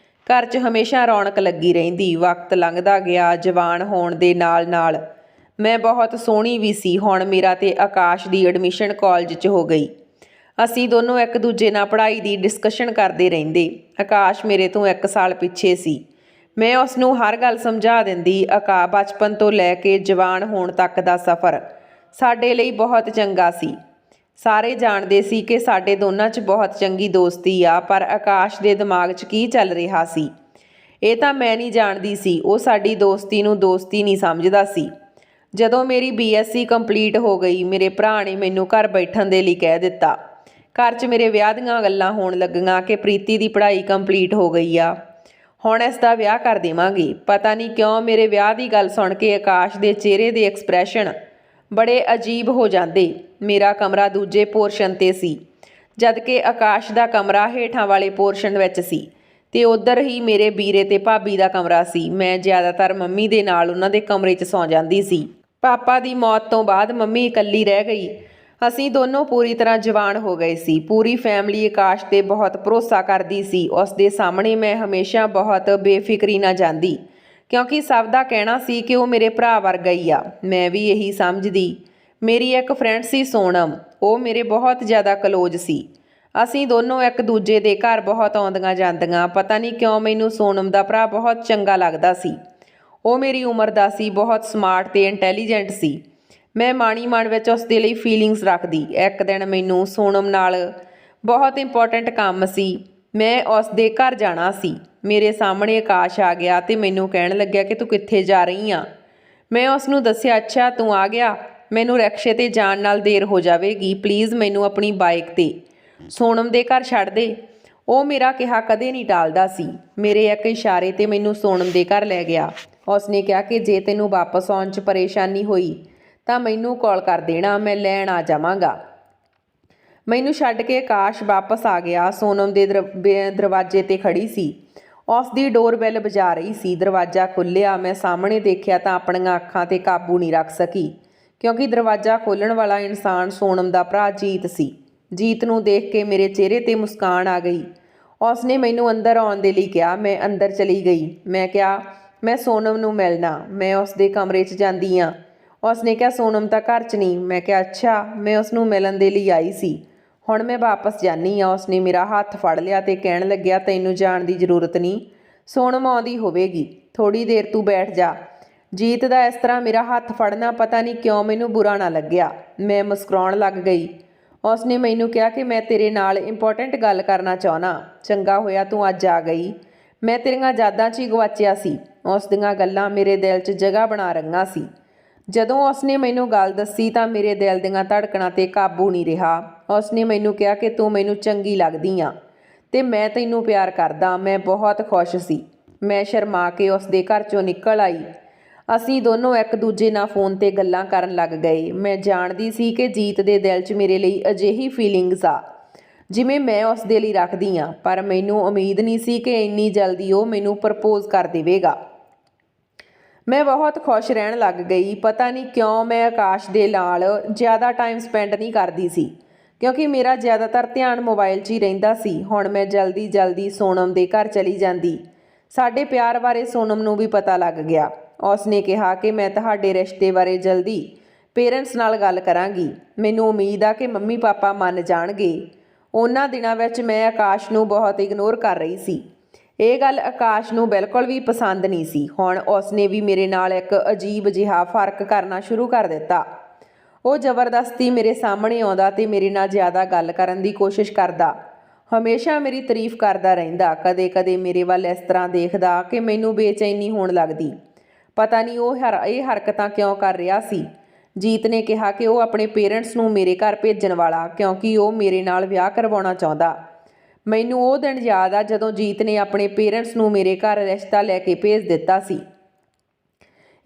ਘਰ 'ਚ ਹਮੇਸ਼ਾ ਰੌਣਕ ਲੱਗੀ ਰਹਿੰਦੀ। ਵਕਤ ਲੰਘਦਾ ਗਿਆ। ਜਵਾਨ ਹੋਣ ਦੇ ਨਾਲ ਨਾਲ ਮੈਂ ਬਹੁਤ ਸੋਹਣੀ ਵੀ ਸੀ। ਹੁਣ ਮੇਰਾ ਤੇ ਆਕਾਸ਼ ਦੀ ਐਡਮਿਸ਼ਨ ਕਾਲਜ 'ਚ ਹੋ ਗਈ। ਅਸੀਂ ਦੋਨੋਂ ਇੱਕ ਦੂਜੇ ਨਾਲ ਪੜ੍ਹਾਈ ਦੀ ਡਿਸਕਸ਼ਨ ਕਰਦੇ ਰਹਿੰਦੇ। ਆਕਾਸ਼ ਮੇਰੇ ਤੋਂ 1 ਸਾਲ ਪਿੱਛੇ ਸੀ। ਮੈਂ ਉਸ ਨੂੰ ਹਰ ਗੱਲ ਸਮਝਾ ਦਿੰਦੀ। ਬਚਪਨ ਤੋਂ ਲੈ ਕੇ ਜਵਾਨ ਹੋਣ ਤੱਕ ਦਾ ਸਫ਼ਰ ਸਾਡੇ ਲਈ ਬਹੁਤ ਚੰਗਾ ਸੀ। ਸਾਰੇ ਜਾਣਦੇ ਸੀ ਕਿ ਸਾਡੇ ਦੋਨਾਂ 'ਚ ਬਹੁਤ ਚੰਗੀ ਦੋਸਤੀ ਆ, ਪਰ ਆਕਾਸ਼ ਦੇ ਦਿਮਾਗ 'ਚ ਕੀ ਚੱਲ ਰਿਹਾ ਸੀ ਇਹ ਤਾਂ ਮੈਂ ਨਹੀਂ ਜਾਣਦੀ ਸੀ। ਉਹ ਸਾਡੀ ਦੋਸਤੀ ਨੂੰ ਦੋਸਤੀ ਨਹੀਂ ਸਮਝਦਾ ਸੀ। ਜਦੋਂ ਮੇਰੀ BSc ਕੰਪਲੀਟ ਹੋ ਗਈ ਮੇਰੇ ਭਰਾ ਨੇ ਮੈਨੂੰ ਘਰ ਬੈਠਣ ਦੇ ਲਈ ਕਹਿ ਦਿੱਤਾ। ਘਰ 'ਚ ਮੇਰੇ ਵਿਆਹ ਦੀਆਂ ਗੱਲਾਂ ਹੋਣ ਲੱਗੀਆਂ ਕਿ ਪ੍ਰੀਤੀ ਦੀ ਪੜ੍ਹਾਈ ਕੰਪਲੀਟ ਹੋ ਗਈ ਆ, ਹੁਣ ਇਸ ਦਾ ਵਿਆਹ ਕਰ ਦੇਵਾਂਗੇ। ਪਤਾ ਨਹੀਂ ਕਿਉਂ ਮੇਰੇ ਵਿਆਹ ਦੀ ਗੱਲ ਸੁਣ ਕੇ ਆਕਾਸ਼ ਦੇ ਚਿਹਰੇ ਦੇ ਐਕਸਪ੍ਰੈਸ਼ਨ ਬੜੇ ਅਜੀਬ ਹੋ ਜਾਂਦੇ। ਮੇਰਾ ਕਮਰਾ ਦੂਜੇ ਪੋਰਸ਼ਨ 'ਤੇ ਸੀ, ਜਦ ਕਿ ਆਕਾਸ਼ ਦਾ ਕਮਰਾ ਹੇਠਾਂ ਵਾਲੇ ਪੋਰਸ਼ਨ ਵਿੱਚ ਸੀ ਅਤੇ ਉੱਧਰ ਹੀ ਮੇਰੇ ਵੀਰੇ ਅਤੇ ਭਾਬੀ ਦਾ ਕਮਰਾ ਸੀ। ਮੈਂ ਜ਼ਿਆਦਾਤਰ ਮੰਮੀ ਦੇ ਨਾਲ ਉਹਨਾਂ ਦੇ ਕਮਰੇ 'ਚ ਸੌਂ ਜਾਂਦੀ ਸੀ। ਪਾਪਾ ਦੀ ਮੌਤ ਤੋਂ ਬਾਅਦ ਮੰਮੀ ਇਕੱਲੀ ਰਹਿ ਗਈ। ਅਸੀਂ ਦੋਨੋਂ ਪੂਰੀ ਤਰ੍ਹਾਂ ਜਵਾਨ ਹੋ ਗਏ ਸੀ। ਪੂਰੀ ਫੈਮਿਲੀ ਆਕਾਸ਼ 'ਤੇ ਬਹੁਤ ਭਰੋਸਾ ਕਰਦੀ ਸੀ। ਉਸ ਦੇ ਸਾਹਮਣੇ ਮੈਂ ਹਮੇਸ਼ਾ ਬਹੁਤ ਬੇਫਿਕਰੀ ਨਾਲ ਜਾਂਦੀ, ਕਿਉਂਕਿ ਸਭ ਦਾ ਕਹਿਣਾ ਸੀ ਕਿ ਉਹ ਮੇਰੇ ਭਰਾ ਵਰਗਾ ਹੀ ਆ। ਮੈਂ ਵੀ ਇਹੀ ਸਮਝਦੀ। ਮੇਰੀ ਇੱਕ ਫਰੈਂਡ ਸੀ ਸੋਨਮ, ਉਹ ਮੇਰੇ ਬਹੁਤ ਜ਼ਿਆਦਾ ਕਲੋਜ਼ ਸੀ। ਅਸੀਂ ਦੋਨੋਂ ਇੱਕ ਦੂਜੇ ਦੇ ਘਰ ਬਹੁਤ ਆਉਂਦੀਆਂ ਜਾਂਦੀਆਂ। ਪਤਾ ਨਹੀਂ ਕਿਉਂ ਮੈਨੂੰ ਸੋਨਮ ਦਾ ਭਰਾ ਬਹੁਤ ਚੰਗਾ ਲੱਗਦਾ ਸੀ। ਉਹ ਮੇਰੀ ਉਮਰ ਦਾ ਸੀ, ਬਹੁਤ ਸਮਾਰਟ ਅਤੇ ਇੰਟੈਲੀਜੈਂਟ ਸੀ। ਮੈਂ ਮਾਣੀ ਮਨ ਵਿੱਚ ਉਸ ਦੇ ਲਈ ਫੀਲਿੰਗਸ ਰੱਖਦੀ। ਇੱਕ ਦਿਨ ਮੈਨੂੰ ਸੋਨਮ ਨਾਲ ਬਹੁਤ ਇੰਪੋਰਟੈਂਟ ਕੰਮ ਸੀ। ਮੈਂ ਉਸ ਦੇ ਘਰ ਜਾਣਾ ਸੀ। ਮੇਰੇ ਸਾਹਮਣੇ ਆਕਾਸ਼ ਆ ਗਿਆ ਅਤੇ ਮੈਨੂੰ ਕਹਿਣ ਲੱਗਿਆ ਕਿ ਤੂੰ ਕਿੱਥੇ ਜਾ ਰਹੀ ਆ। ਮੈਂ ਉਸ ਨੂੰ ਦੱਸਿਆ, ਅੱਛਾ ਤੂੰ ਆ ਗਿਆ, ਮੈਨੂੰ ਰਿਕਸ਼ੇ 'ਤੇ ਜਾਣ ਨਾਲ ਦੇਰ ਹੋ ਜਾਵੇਗੀ, ਪਲੀਜ਼ ਮੈਨੂੰ ਆਪਣੀ ਬਾਈਕ 'ਤੇ ਸੋਨਮ ਦੇ ਘਰ ਛੱਡ ਦੇ। ਉਹ ਮੇਰਾ ਕਿਹਾ ਕਦੇ ਨਹੀਂ ਟਾਲਦਾ ਸੀ। ਮੇਰੇ ਇੱਕ ਇਸ਼ਾਰੇ 'ਤੇ ਮੈਨੂੰ ਸੋਨਮ ਦੇ ਘਰ ਲੈ ਗਿਆ। ਉਸ ਨੇ ਕਿਹਾ ਕਿ ਜੇ ਤੈਨੂੰ ਵਾਪਸ ਆਉਣ 'ਚ ਪਰੇਸ਼ਾਨੀ ਹੋਈ ਤਾਂ ਮੈਨੂੰ ਕਾਲ ਕਰ ਦੇਣਾ, ਮੈਂ ਲੈਣ ਆ ਜਾਵਾਂਗਾ। ਮੈਨੂੰ ਛੱਡ ਕੇ ਆਕਾਸ਼ ਵਾਪਸ ਆ ਗਿਆ। ਸੋਨਮ ਦੇ ਦਰਵਾਜ਼ੇ 'ਤੇ ਖੜੀ ਸੀ। ਉਸ ਦੀ ਡੋਰਬੈਲ ਵਜਾ ਰਹੀ ਸੀ। ਦਰਵਾਜ਼ਾ ਖੁੱਲ੍ਹਿਆ। ਮੈਂ ਸਾਹਮਣੇ ਦੇਖਿਆ ਤਾਂ ਆਪਣੀਆਂ ਅੱਖਾਂ 'ਤੇ ਕਾਬੂ ਨਹੀਂ ਰੱਖ ਸਕੀ, ਕਿਉਂਕਿ ਦਰਵਾਜ਼ਾ ਖੋਲ੍ਹਣ ਵਾਲਾ ਇਨਸਾਨ ਸੋਨਮ ਦਾ ਭਰਾ ਜੀਤ ਸੀ। ਜੀਤ ਨੂੰ ਦੇਖ ਕੇ ਮੇਰੇ ਚਿਹਰੇ 'ਤੇ ਮੁਸਕਾਨ ਆ ਗਈ। ਉਸ ਨੇ ਮੈਨੂੰ ਅੰਦਰ ਆਉਣ ਦੇ ਲਈ ਕਿਹਾ। ਮੈਂ ਅੰਦਰ ਚਲੀ ਗਈ। ਮੈਂ ਕਿਹਾ, ਮੈਂ ਸੋਨਮ ਨੂੰ ਮਿਲਣਾ। ਮੈਂ ਉਸ ਦੇ ਕਮਰੇ 'ਚ ਜਾਂਦੀ ਹਾਂ। ਉਸ ਨੇ ਕਿਹਾ, ਸੋਨਮ ਤਾਂ ਘਰ 'ਚ ਨਹੀਂ। ਮੈਂ ਕਿਹਾ, ਅੱਛਾ, ਮੈਂ ਉਸ ਨੂੰ ਮਿਲਣ ਦੇ ਲਈ ਆਈ ਸੀ, ਹੁਣ ਮੈਂ ਵਾਪਸ ਜਾਂਦੀ ਹਾਂ। ਉਸ ਨੇ ਮੇਰਾ ਹੱਥ ਫੜ ਲਿਆ ਅਤੇ ਕਹਿਣ ਲੱਗਿਆ, ਤੈਨੂੰ ਜਾਣ ਦੀ ਜ਼ਰੂਰਤ ਨਹੀਂ, ਸੋਨਮ ਆਉਂਦੀ ਹੋਵੇਗੀ, ਥੋੜ੍ਹੀ ਦੇਰ ਤੂੰ ਬੈਠ ਜਾ। ਜੀਤ ਦਾ ਇਸ ਤਰ੍ਹਾਂ ਮੇਰਾ ਹੱਥ ਫੜਨਾ ਪਤਾ ਨਹੀਂ ਕਿਉਂ ਮੈਨੂੰ ਬੁਰਾ ਨਾ ਲੱਗਿਆ। ਮੈਂ ਮੁਸਕਰਾਉਣ ਲੱਗ ਗਈ। ਉਸ ਨੇ ਮੈਨੂੰ ਕਿਹਾ ਕਿ ਮੈਂ ਤੇਰੇ ਨਾਲ ਇੰਪੋਰਟੈਂਟ ਗੱਲ ਕਰਨਾ ਚਾਹੁੰਦਾ। ਚੰਗਾ ਹੋਇਆ ਤੂੰ ਅੱਜ ਆ ਗਈ, ਮੈਂ ਤੇਰੀਆਂ ਯਾਦਾਂ 'ਚ ਹੀ ਗਵਾਚਿਆ ਸੀ। ਉਸ ਦੀਆਂ ਗੱਲਾਂ ਮੇਰੇ ਦਿਲ 'ਚ ਜਗ੍ਹਾ ਬਣਾ ਰਹੀਆਂ ਸੀ। ਜਦੋਂ ਉਸ ਨੇ ਮੈਨੂੰ ਗੱਲ ਦੱਸੀ ਤਾਂ ਮੇਰੇ ਦਿਲ ਦੀਆਂ ਧੜਕਣਾਂ 'ਤੇ ਕਾਬੂ ਨਹੀਂ ਰਿਹਾ। ਉਸ ਨੇ ਮੈਨੂੰ ਕਿਹਾ ਕਿ ਤੂੰ ਮੈਨੂੰ ਚੰਗੀ ਲੱਗਦੀ ਆ ਅਤੇ ਮੈਂ ਤੈਨੂੰ ਪਿਆਰ ਕਰਦਾ। ਮੈਂ ਬਹੁਤ ਖੁਸ਼ ਸੀ। ਮੈਂ ਸ਼ਰਮਾ ਕੇ ਉਸ ਦੇ ਘਰ 'ਚੋਂ ਨਿਕਲ ਆਈ। ਅਸੀਂ ਦੋਨੋਂ ਇੱਕ ਦੂਜੇ ਨਾਲ ਫ਼ੋਨ 'ਤੇ ਗੱਲਾਂ ਕਰਨ ਲੱਗ ਗਏ। ਮੈਂ ਜਾਣਦੀ ਸੀ ਕਿ ਜੀਤ ਦੇ ਦਿਲ 'ਚ ਮੇਰੇ ਲਈ ਅਜਿਹੀ ਫੀਲਿੰਗਸ ਆ ਜਿਵੇਂ ਮੈਂ ਉਸ ਦੇ ਲਈ ਰੱਖਦੀ ਹਾਂ, ਪਰ ਮੈਨੂੰ ਉਮੀਦ ਨਹੀਂ ਸੀ ਕਿ ਇੰਨੀ ਜਲਦੀ ਉਹ ਮੈਨੂੰ ਪ੍ਰਪੋਜ਼ ਕਰ ਦੇਵੇਗਾ। ਮੈਂ ਬਹੁਤ ਖੁਸ਼ ਰਹਿਣ ਲੱਗ ਗਈ। ਪਤਾ ਨਹੀਂ ਕਿਉਂ ਮੈਂ ਆਕਾਸ਼ ਦੇ ਨਾਲ ਜ਼ਿਆਦਾ ਟਾਈਮ ਸਪੈਂਡ ਨਹੀਂ ਕਰਦੀ ਸੀ, ਕਿਉਂਕਿ ਮੇਰਾ ਜ਼ਿਆਦਾਤਰ ਧਿਆਨ ਮੋਬਾਈਲ 'ਚ ਹੀ ਰਹਿੰਦਾ ਸੀ। ਹੁਣ ਮੈਂ ਜਲਦੀ ਸੋਨਮ ਦੇ ਘਰ ਚਲੀ ਜਾਂਦੀ। ਸਾਡੇ ਪਿਆਰ ਬਾਰੇ ਸੋਨਮ ਨੂੰ ਵੀ ਪਤਾ ਲੱਗ ਗਿਆ। ਉਸ ਨੇ ਕਿਹਾ ਕਿ ਮੈਂ ਤੁਹਾਡੇ ਰਿਸ਼ਤੇ ਬਾਰੇ ਜਲਦੀ ਪੇਰੈਂਟਸ ਨਾਲ ਗੱਲ ਕਰਾਂਗੀ। ਮੈਨੂੰ ਉਮੀਦ ਆ ਕਿ ਮੰਮੀ ਪਾਪਾ ਮੰਨ ਜਾਣਗੇ। ਉਹਨਾਂ ਦਿਨਾਂ ਵਿੱਚ ਮੈਂ ਆਕਾਸ਼ ਨੂੰ ਬਹੁਤ ਇਗਨੋਰ ਕਰ ਰਹੀ ਸੀ। ਇਹ ਗੱਲ ਆਕਾਸ਼ ਨੂੰ ਬਿਲਕੁਲ ਵੀ ਪਸੰਦ ਨਹੀਂ ਸੀ। ਹੁਣ ਉਸ ਨੇ ਵੀ ਮੇਰੇ ਨਾਲ ਇੱਕ ਅਜੀਬ ਜਿਹਾ ਫਰਕ ਕਰਨਾ ਸ਼ੁਰੂ ਕਰ ਦਿੱਤਾ। ਉਹ ਜ਼ਬਰਦਸਤੀ ਮੇਰੇ ਸਾਹਮਣੇ ਆਉਂਦਾ ਅਤੇ ਮੇਰੇ ਨਾਲ ਜ਼ਿਆਦਾ ਗੱਲ ਕਰਨ ਦੀ ਕੋਸ਼ਿਸ਼ ਕਰਦਾ। ਹਮੇਸ਼ਾ ਮੇਰੀ ਤਾਰੀਫ ਕਰਦਾ ਰਹਿੰਦਾ। ਕਦੇ ਮੇਰੇ ਵੱਲ ਇਸ ਤਰ੍ਹਾਂ ਦੇਖਦਾ ਕਿ ਮੈਨੂੰ ਬੇਚੈਨੀ ਹੋਣ ਲੱਗਦੀ। ਪਤਾ ਨਹੀਂ ਉਹ ਇਹ ਹਰਕਤਾਂ ਕਿਉਂ ਕਰ ਰਿਹਾ ਸੀ। ਜੀਤ ਨੇ ਕਿਹਾ ਕਿ ਉਹ ਆਪਣੇ ਪੇਰੈਂਟਸ ਨੂੰ ਮੇਰੇ ਘਰ ਭੇਜਣ ਵਾਲਾ, ਕਿਉਂਕਿ ਉਹ ਮੇਰੇ ਨਾਲ ਵਿਆਹ ਕਰਵਾਉਣਾ ਚਾਹੁੰਦਾ। ਮੈਨੂੰ ਉਹ ਦਿਨ ਯਾਦ ਆ ਜਦੋਂ ਜੀਤ ਨੇ ਆਪਣੇ ਪੇਰੈਂਟਸ ਨੂੰ ਮੇਰੇ ਘਰ ਰਿਸ਼ਤਾ ਲੈ ਕੇ ਭੇਜ ਦਿੱਤਾ ਸੀ।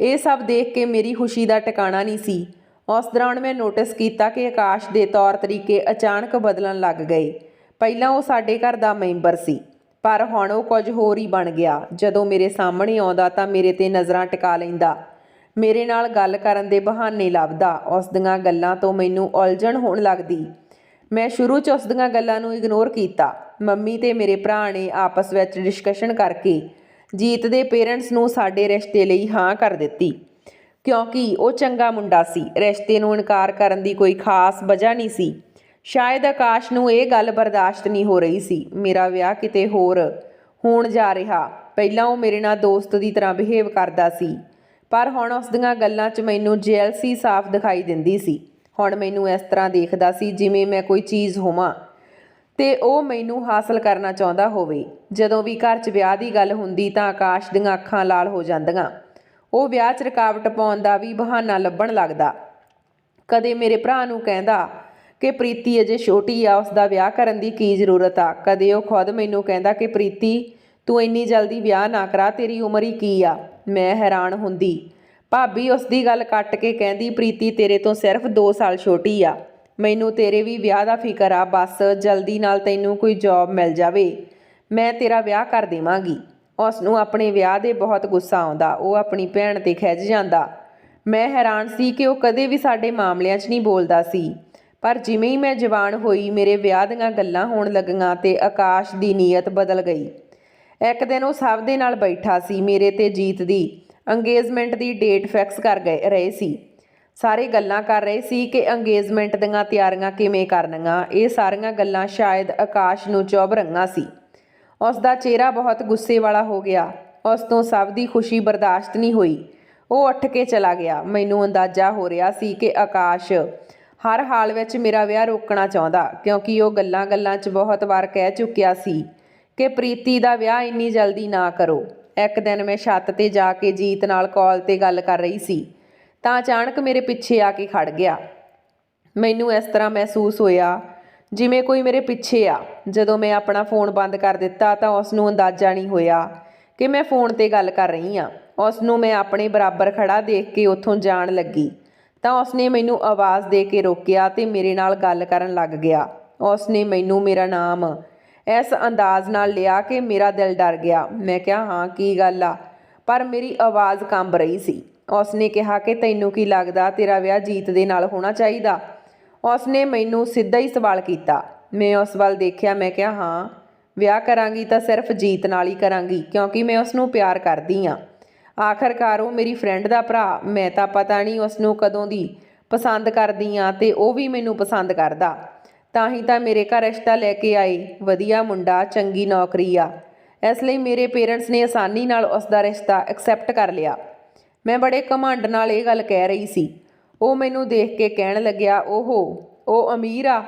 ਇਹ ਸਭ ਦੇਖ ਕੇ ਮੇਰੀ ਖੁਸ਼ੀ ਦਾ ਟਿਕਾਣਾ ਨਹੀਂ ਸੀ। ਉਸ ਦੌਰਾਨ ਮੈਂ ਨੋਟਿਸ ਕੀਤਾ ਕਿ ਆਕਾਸ਼ ਦੇ ਤੌਰ ਤਰੀਕੇ ਅਚਾਨਕ ਬਦਲਣ ਲੱਗ ਗਏ। ਪਹਿਲਾਂ ਉਹ ਸਾਡੇ ਘਰ ਦਾ ਮੈਂਬਰ ਸੀ, ਪਰ ਹੁਣ ਉਹ ਕੁਝ ਹੋਰ ਹੀ ਬਣ ਗਿਆ। ਜਦੋਂ ਮੇਰੇ ਸਾਹਮਣੇ ਆਉਂਦਾ ਤਾਂ ਮੇਰੇ 'ਤੇ ਨਜ਼ਰਾਂ ਟਿਕਾ ਲੈਂਦਾ, ਮੇਰੇ ਨਾਲ ਗੱਲ ਕਰਨ ਦੇ ਬਹਾਨੇ ਲੱਭਦਾ। ਉਸ ਦੀਆਂ ਗੱਲਾਂ ਤੋਂ ਮੈਨੂੰ ਉਲਝਣ ਹੋਣ ਲੱਗਦੀ। ਮੈਂ ਸ਼ੁਰੂ 'ਚ ਉਸ ਦੀਆਂ ਗੱਲਾਂ ਨੂੰ ਇਗਨੋਰ ਕੀਤਾ। ਮੰਮੀ ਅਤੇ ਮੇਰੇ ਭਰਾ ਨੇ ਆਪਸ ਵਿੱਚ ਡਿਸਕਸ਼ਨ ਕਰਕੇ ਜੀਤ ਦੇ ਪੇਰੈਂਟਸ ਨੂੰ ਸਾਡੇ ਰਿਸ਼ਤੇ ਲਈ ਹਾਂ ਕਰ ਦਿੱਤੀ, ਕਿਉਂਕਿ ਉਹ ਚੰਗਾ ਮੁੰਡਾ ਸੀ। ਰਿਸ਼ਤੇ ਨੂੰ ਇਨਕਾਰ ਕਰਨ ਦੀ ਕੋਈ ਖਾਸ ਵਜ੍ਹਾ ਨਹੀਂ ਸੀ। ਸ਼ਾਇਦ ਆਕਾਸ਼ ਨੂੰ ਇਹ ਗੱਲ ਬਰਦਾਸ਼ਤ ਨਹੀਂ ਹੋ ਰਹੀ ਸੀ। ਮੇਰਾ ਵਿਆਹ ਕਿਤੇ ਹੋਰ ਹੋਣ ਜਾ ਰਿਹਾ। ਪਹਿਲਾਂ ਉਹ ਮੇਰੇ ਨਾਲ ਦੋਸਤ ਦੀ ਤਰ੍ਹਾਂ ਬਿਹੇਵ ਕਰਦਾ ਸੀ, ਪਰ ਹੁਣ ਉਸ ਦੀਆਂ ਗੱਲਾਂ 'ਚ ਮੈਨੂੰ ਜੈਲਸੀ ਸਾਫ਼ ਦਿਖਾਈ ਦਿੰਦੀ ਸੀ। ਹੁਣ ਮੈਨੂੰ ਇਸ ਤਰ੍ਹਾਂ ਦੇਖਦਾ ਸੀ ਜਿਵੇਂ ਮੈਂ ਕੋਈ ਚੀਜ਼ ਹੋਵਾਂ ਅਤੇ ਉਹ ਮੈਨੂੰ ਹਾਸਲ ਕਰਨਾ ਚਾਹੁੰਦਾ ਹੋਵੇ। ਜਦੋਂ ਵੀ ਘਰ 'ਚ ਵਿਆਹ ਦੀ ਗੱਲ ਹੁੰਦੀ ਤਾਂ ਆਕਾਸ਼ ਦੀਆਂ ਅੱਖਾਂ ਲਾਲ ਹੋ ਜਾਂਦੀਆਂ। ਉਹ ਵਿਆਹ 'ਚ ਰੁਕਾਵਟ ਪਾਉਣ ਦਾ ਵੀ ਬਹਾਨਾ ਲੱਭਣ ਲੱਗਦਾ। ਕਦੇ ਮੇਰੇ ਭਰਾ ਨੂੰ ਕਹਿੰਦਾ ਕਿ ਪ੍ਰੀਤੀ ਅਜੇ ਛੋਟੀ ਆ, ਉਸ ਦਾ ਵਿਆਹ ਕਰਨ ਦੀ ਕੀ ਜ਼ਰੂਰਤ ਆ। ਕਦੇ ਉਹ ਖੁਦ ਮੈਨੂੰ ਕਹਿੰਦਾ ਕਿ ਪ੍ਰੀਤੀ ਤੂੰ ਇੰਨੀ ਜਲਦੀ ਵਿਆਹ ਨਾ ਕਰਾ, ਤੇਰੀ ਉਮਰ ਹੀ ਕੀ ਆ। ਮੈਂ ਹੈਰਾਨ ਹੁੰਦੀ। ਭਾਬੀ ਉਸ ਦੀ ਗੱਲ ਕੱਟ ਕੇ ਕਹਿੰਦੀ, ਪ੍ਰੀਤੀ ਤੇਰੇ ਤੋਂ ਸਿਰਫ 2 ਸਾਲ ਛੋਟੀ ਆ। ਮੈਨੂੰ ਤੇਰੇ ਵੀ ਵਿਆਹ ਦਾ ਫਿਕਰ ਆ, ਬਸ ਜਲਦੀ ਨਾਲ ਤੈਨੂੰ ਕੋਈ ਜੌਬ ਮਿਲ ਜਾਵੇ, ਮੈਂ ਤੇਰਾ ਵਿਆਹ ਕਰ ਦੇਵਾਂਗੀ। ਉਸ ਨੂੰ ਆਪਣੇ ਵਿਆਹ ਦੇ ਬਹੁਤ ਗੁੱਸਾ ਆਉਂਦਾ। ਉਹ ਆਪਣੀ ਭੈਣ 'ਤੇ ਖਿਝ ਜਾਂਦਾ। ਮੈਂ ਹੈਰਾਨ ਸੀ ਕਿ ਉਹ ਕਦੇ ਵੀ ਸਾਡੇ ਮਾਮਲਿਆਂ 'ਚ ਨਹੀਂ ਬੋਲਦਾ ਸੀ, ਪਰ ਜਿਵੇਂ ਹੀ ਮੈਂ ਜਵਾਨ ਹੋਈ ਮੇਰੇ ਵਿਆਹ ਦੀਆਂ ਗੱਲਾਂ ਹੋਣ ਲੱਗੀਆਂ ਤੇ ਆਕਾਸ਼ ਦੀ ਨੀਅਤ ਬਦਲ ਗਈ। ਇੱਕ ਦਿਨ ਉਹ ਸਭ ਦੇ ਨਾਲ ਬੈਠਾ ਸੀ। ਮੇਰੇ ਤੇ ਜੀਤ ਦੀ ਅੰਗੇਜਮੈਂਟ ਦੀ ਡੇਟ ਫਿਕਸ ਕਰ ਰਹੇ ਸੀ। ਸਾਰੇ ਗੱਲਾਂ ਕਰ ਰਹੇ ਸੀ ਕਿ ਅੰਗੇਜਮੈਂਟ ਦੀਆਂ ਤਿਆਰੀਆਂ ਕਿਵੇਂ ਕਰਨੀਆਂ। ਇਹ ਸਾਰੀਆਂ ਗੱਲਾਂ ਸ਼ਾਇਦ ਆਕਾਸ਼ ਨੂੰ ਚੁੱਭ ਰਹੀਆਂ ਸੀ। ਉਸ ਦਾ ਚਿਹਰਾ ਬਹੁਤ ਗੁੱਸੇ ਵਾਲਾ ਹੋ ਗਿਆ। ਉਸ ਤੋਂ ਸਭ ਦੀ ਖੁਸ਼ੀ ਬਰਦਾਸ਼ਤ ਨਹੀਂ ਹੋਈ। ਉਹ ਉੱਠ ਕੇ ਚਲਾ ਗਿਆ। ਮੈਨੂੰ ਅੰਦਾਜ਼ਾ ਹੋ ਰਿਹਾ ਸੀ ਕਿ ਆਕਾਸ਼ ਹਰ ਹਾਲ ਵਿੱਚ ਮੇਰਾ ਵਿਆਹ ਰੋਕਣਾ ਚਾਹੁੰਦਾ, ਕਿਉਂਕਿ ਉਹ ਗੱਲਾਂ-ਗੱਲਾਂ 'ਚ ਬਹੁਤ ਵਾਰ ਕਹਿ ਚੁੱਕਿਆ ਸੀ ਕਿ ਪ੍ਰੀਤੀ ਦਾ ਵਿਆਹ ਇੰਨੀ ਜਲਦੀ ਨਾ ਕਰੋ। ਇੱਕ ਦਿਨ ਮੈਂ ਛੱਤ 'ਤੇ ਜਾ ਕੇ ਜੀਤ ਨਾਲ ਕਾਲ 'ਤੇ ਗੱਲ ਕਰ ਰਹੀ ਸੀ ਤਾਂ ਅਚਾਨਕ ਮੇਰੇ ਪਿੱਛੇ ਆ ਕੇ ਖੜ ਗਿਆ। ਮੈਨੂੰ ਇਸ ਤਰ੍ਹਾਂ ਮਹਿਸੂਸ ਹੋਇਆ ਜਿਵੇਂ ਕੋਈ ਮੇਰੇ ਪਿੱਛੇ ਆ। ਜਦੋਂ ਮੈਂ ਆਪਣਾ ਫ਼ੋਨ ਬੰਦ ਕਰ ਦਿੱਤਾ ਤਾਂ ਉਸ ਨੂੰ ਅੰਦਾਜ਼ਾ ਨਹੀਂ ਹੋਇਆ ਕਿ ਮੈਂ ਫ਼ੋਨ 'ਤੇ ਗੱਲ ਕਰ ਰਹੀ ਹਾਂ। ਉਸ ਨੂੰ ਮੈਂ ਆਪਣੇ ਬਰਾਬਰ ਖੜਾ ਦੇਖ ਕੇ ਉੱਥੋਂ ਜਾਣ ਲੱਗੀ ਤਾਂ ਉਸ ਨੇ ਮੈਨੂੰ ਆਵਾਜ਼ ਦੇ ਕੇ ਰੋਕਿਆ ਤੇ ਮੇਰੇ ਨਾਲ ਗੱਲ ਕਰਨ ਲੱਗ ਗਿਆ। ਉਸ ਨੇ ਮੈਨੂੰ ਮੇਰਾ ਨਾਮ ਇਸ ਅੰਦਾਜ਼ ਨਾਲ ਲਿਆ ਕਿ ਮੇਰਾ ਦਿਲ ਡਰ ਗਿਆ। ਮੈਂ ਕਿਹਾ, ਹਾਂ ਕੀ ਗੱਲ ਆ, ਪਰ ਮੇਰੀ ਆਵਾਜ਼ ਕੰਬ ਰਹੀ ਸੀ। ਉਸ ਨੇ ਕਿਹਾ ਕਿ ਤੈਨੂੰ ਕੀ ਲੱਗਦਾ ਤੇਰਾ ਵਿਆਹ ਜੀਤ ਦੇ ਨਾਲ ਹੋਣਾ ਚਾਹੀਦਾ? ਉਸ ਨੇ ਮੈਨੂੰ ਸਿੱਧਾ ਹੀ ਸਵਾਲ ਕੀਤਾ। ਮੈਂ ਉਸ ਵੱਲ ਦੇਖਿਆ। ਮੈਂ ਕਿਹਾ, ਹਾਂ, ਵਿਆਹ ਕਰਾਂਗੀ ਤਾਂ ਸਿਰਫ ਜੀਤ ਨਾਲ ਹੀ ਕਰਾਂਗੀ, ਕਿਉਂਕਿ ਮੈਂ ਉਸ ਨੂੰ ਪਿਆਰ ਕਰਦੀ ਹਾਂ। ਆਖਰਕਾਰ ਉਹ ਮੇਰੀ ਫਰੈਂਡ ਦਾ ਭਰਾ। ਮੈਂ ਤਾਂ ਪਤਾ ਨਹੀਂ ਉਸ ਨੂੰ ਕਦੋਂ ਦੀ ਪਸੰਦ ਕਰਦੀ ਹਾਂ ਤੇ ਉਹ ਵੀ ਮੈਨੂੰ ਪਸੰਦ ਕਰਦਾ। ਤਾਂ ਹੀ ਤਾਂ ਮੇਰੇ ਘਰ ਰਿਸ਼ਤਾ ਲੈ ਕੇ ਆਏ। ਵਧੀਆ ਮੁੰਡਾ, ਚੰਗੀ ਨੌਕਰੀ ਆ। ਇਸ ਲਈ ਮੇਰੇ ਪੇਰੈਂਟਸ ਨੇ ਆਸਾਨੀ ਨਾਲ ਉਸ ਦਾ ਰਿਸ਼ਤਾ ਐਕਸੈਪਟ ਕਰ ਲਿਆ। ਮੈਂ ਬੜੇ ਘਮੰਡ ਨਾਲ ਇਹ ਗੱਲ ਕਹਿ ਰਹੀ ਸੀ। ਉਹ ਮੈਨੂੰ ਦੇਖ ਕੇ ਕਹਿਣ ਲੱਗਿਆ, ਉਹ ਅਮੀਰ ਆ,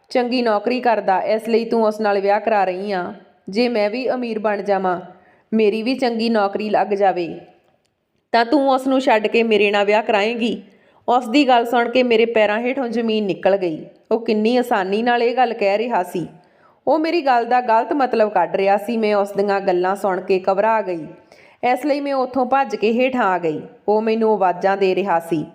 ਚੰਗੀ ਨੌਕਰੀ ਕਰਦਾ, ਇਸ ਲਈ ਤੂੰ ਉਸ ਨਾਲ ਵਿਆਹ ਕਰਾ ਰਹੀ ਆ। ਜੇ ਮੈਂ ਵੀ ਅਮੀਰ ਬਣ ਜਾਵਾਂ, ਮੇਰੀ ਵੀ ਚੰਗੀ ਨੌਕਰੀ ਲੱਗ ਜਾਵੇ, ਤਾਂ ਤੂੰ ਉਸ ਨੂੰ ਛੱਡ ਕੇ ਮੇਰੇ ਨਾਲ ਵਿਆਹ ਕਰਾਏਂਗੀ? ਉਸ ਦੀ ਗੱਲ ਸੁਣ ਕੇ ਮੇਰੇ ਪੈਰਾਂ ਹੇਠੋਂ ਜ਼ਮੀਨ ਨਿਕਲ ਗਈ। ਉਹ ਕਿੰਨੀ ਆਸਾਨੀ ਨਾਲ ਇਹ ਗੱਲ ਕਹਿ ਰਿਹਾ ਸੀ। ਉਹ ਮੇਰੀ ਗੱਲ ਦਾ ਗਲਤ ਮਤਲਬ ਕੱਢ ਰਿਹਾ ਸੀ। ਮੈਂ ਉਸ ਦੀਆਂ ਗੱਲਾਂ ਸੁਣ ਕੇ ਘਬਰਾ ਗਈ। ਇਸ ਲਈ ਮੈਂ ਉੱਥੋਂ ਭੱਜ ਕੇ ਹੇਠਾਂ ਆ ਗਈ। ਉਹ ਮੈਨੂੰ ਆਵਾਜ਼ਾਂ ਦੇ ਰਿਹਾ ਸੀ।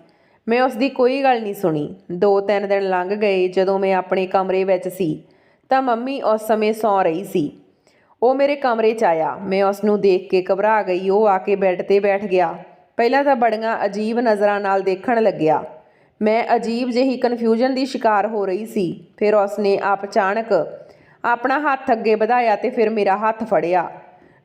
ਮੈਂ ਉਸ ਦੀ ਕੋਈ ਗੱਲ ਨਹੀਂ ਸੁਣੀ। 2-3 ਦਿਨ ਲੰਘ ਗਏ। ਜਦੋਂ ਮੈਂ ਆਪਣੇ ਕਮਰੇ ਵਿੱਚ ਸੀ ਤਾਂ ਮੰਮੀ ਉਸ ਸਮੇਂ ਸੌਂ ਰਹੀ ਸੀ। ਉਹ ਮੇਰੇ ਕਮਰੇ 'ਚ ਆਇਆ। ਮੈਂ ਉਸ ਨੂੰ ਦੇਖ ਕੇ ਘਬਰਾ ਗਈ। ਉਹ ਆ ਕੇ ਬੈੱਡ 'ਤੇ ਬੈਠ ਗਿਆ। ਪਹਿਲਾਂ ਤਾਂ ਬੜੀਆਂ ਅਜੀਬ ਨਜ਼ਰਾਂ ਨਾਲ ਦੇਖਣ ਲੱਗਿਆ। ਮੈਂ ਅਜੀਬ ਜਿਹੀ ਕਨਫਿਊਜ਼ਨ ਦੀ ਸ਼ਿਕਾਰ ਹੋ ਰਹੀ ਸੀ। ਫਿਰ ਉਸ ਨੇ ਅਚਾਨਕ ਆਪਣਾ ਹੱਥ ਅੱਗੇ ਵਧਾਇਆ ਤੇ ਫਿਰ ਮੇਰਾ ਹੱਥ ਫੜਿਆ।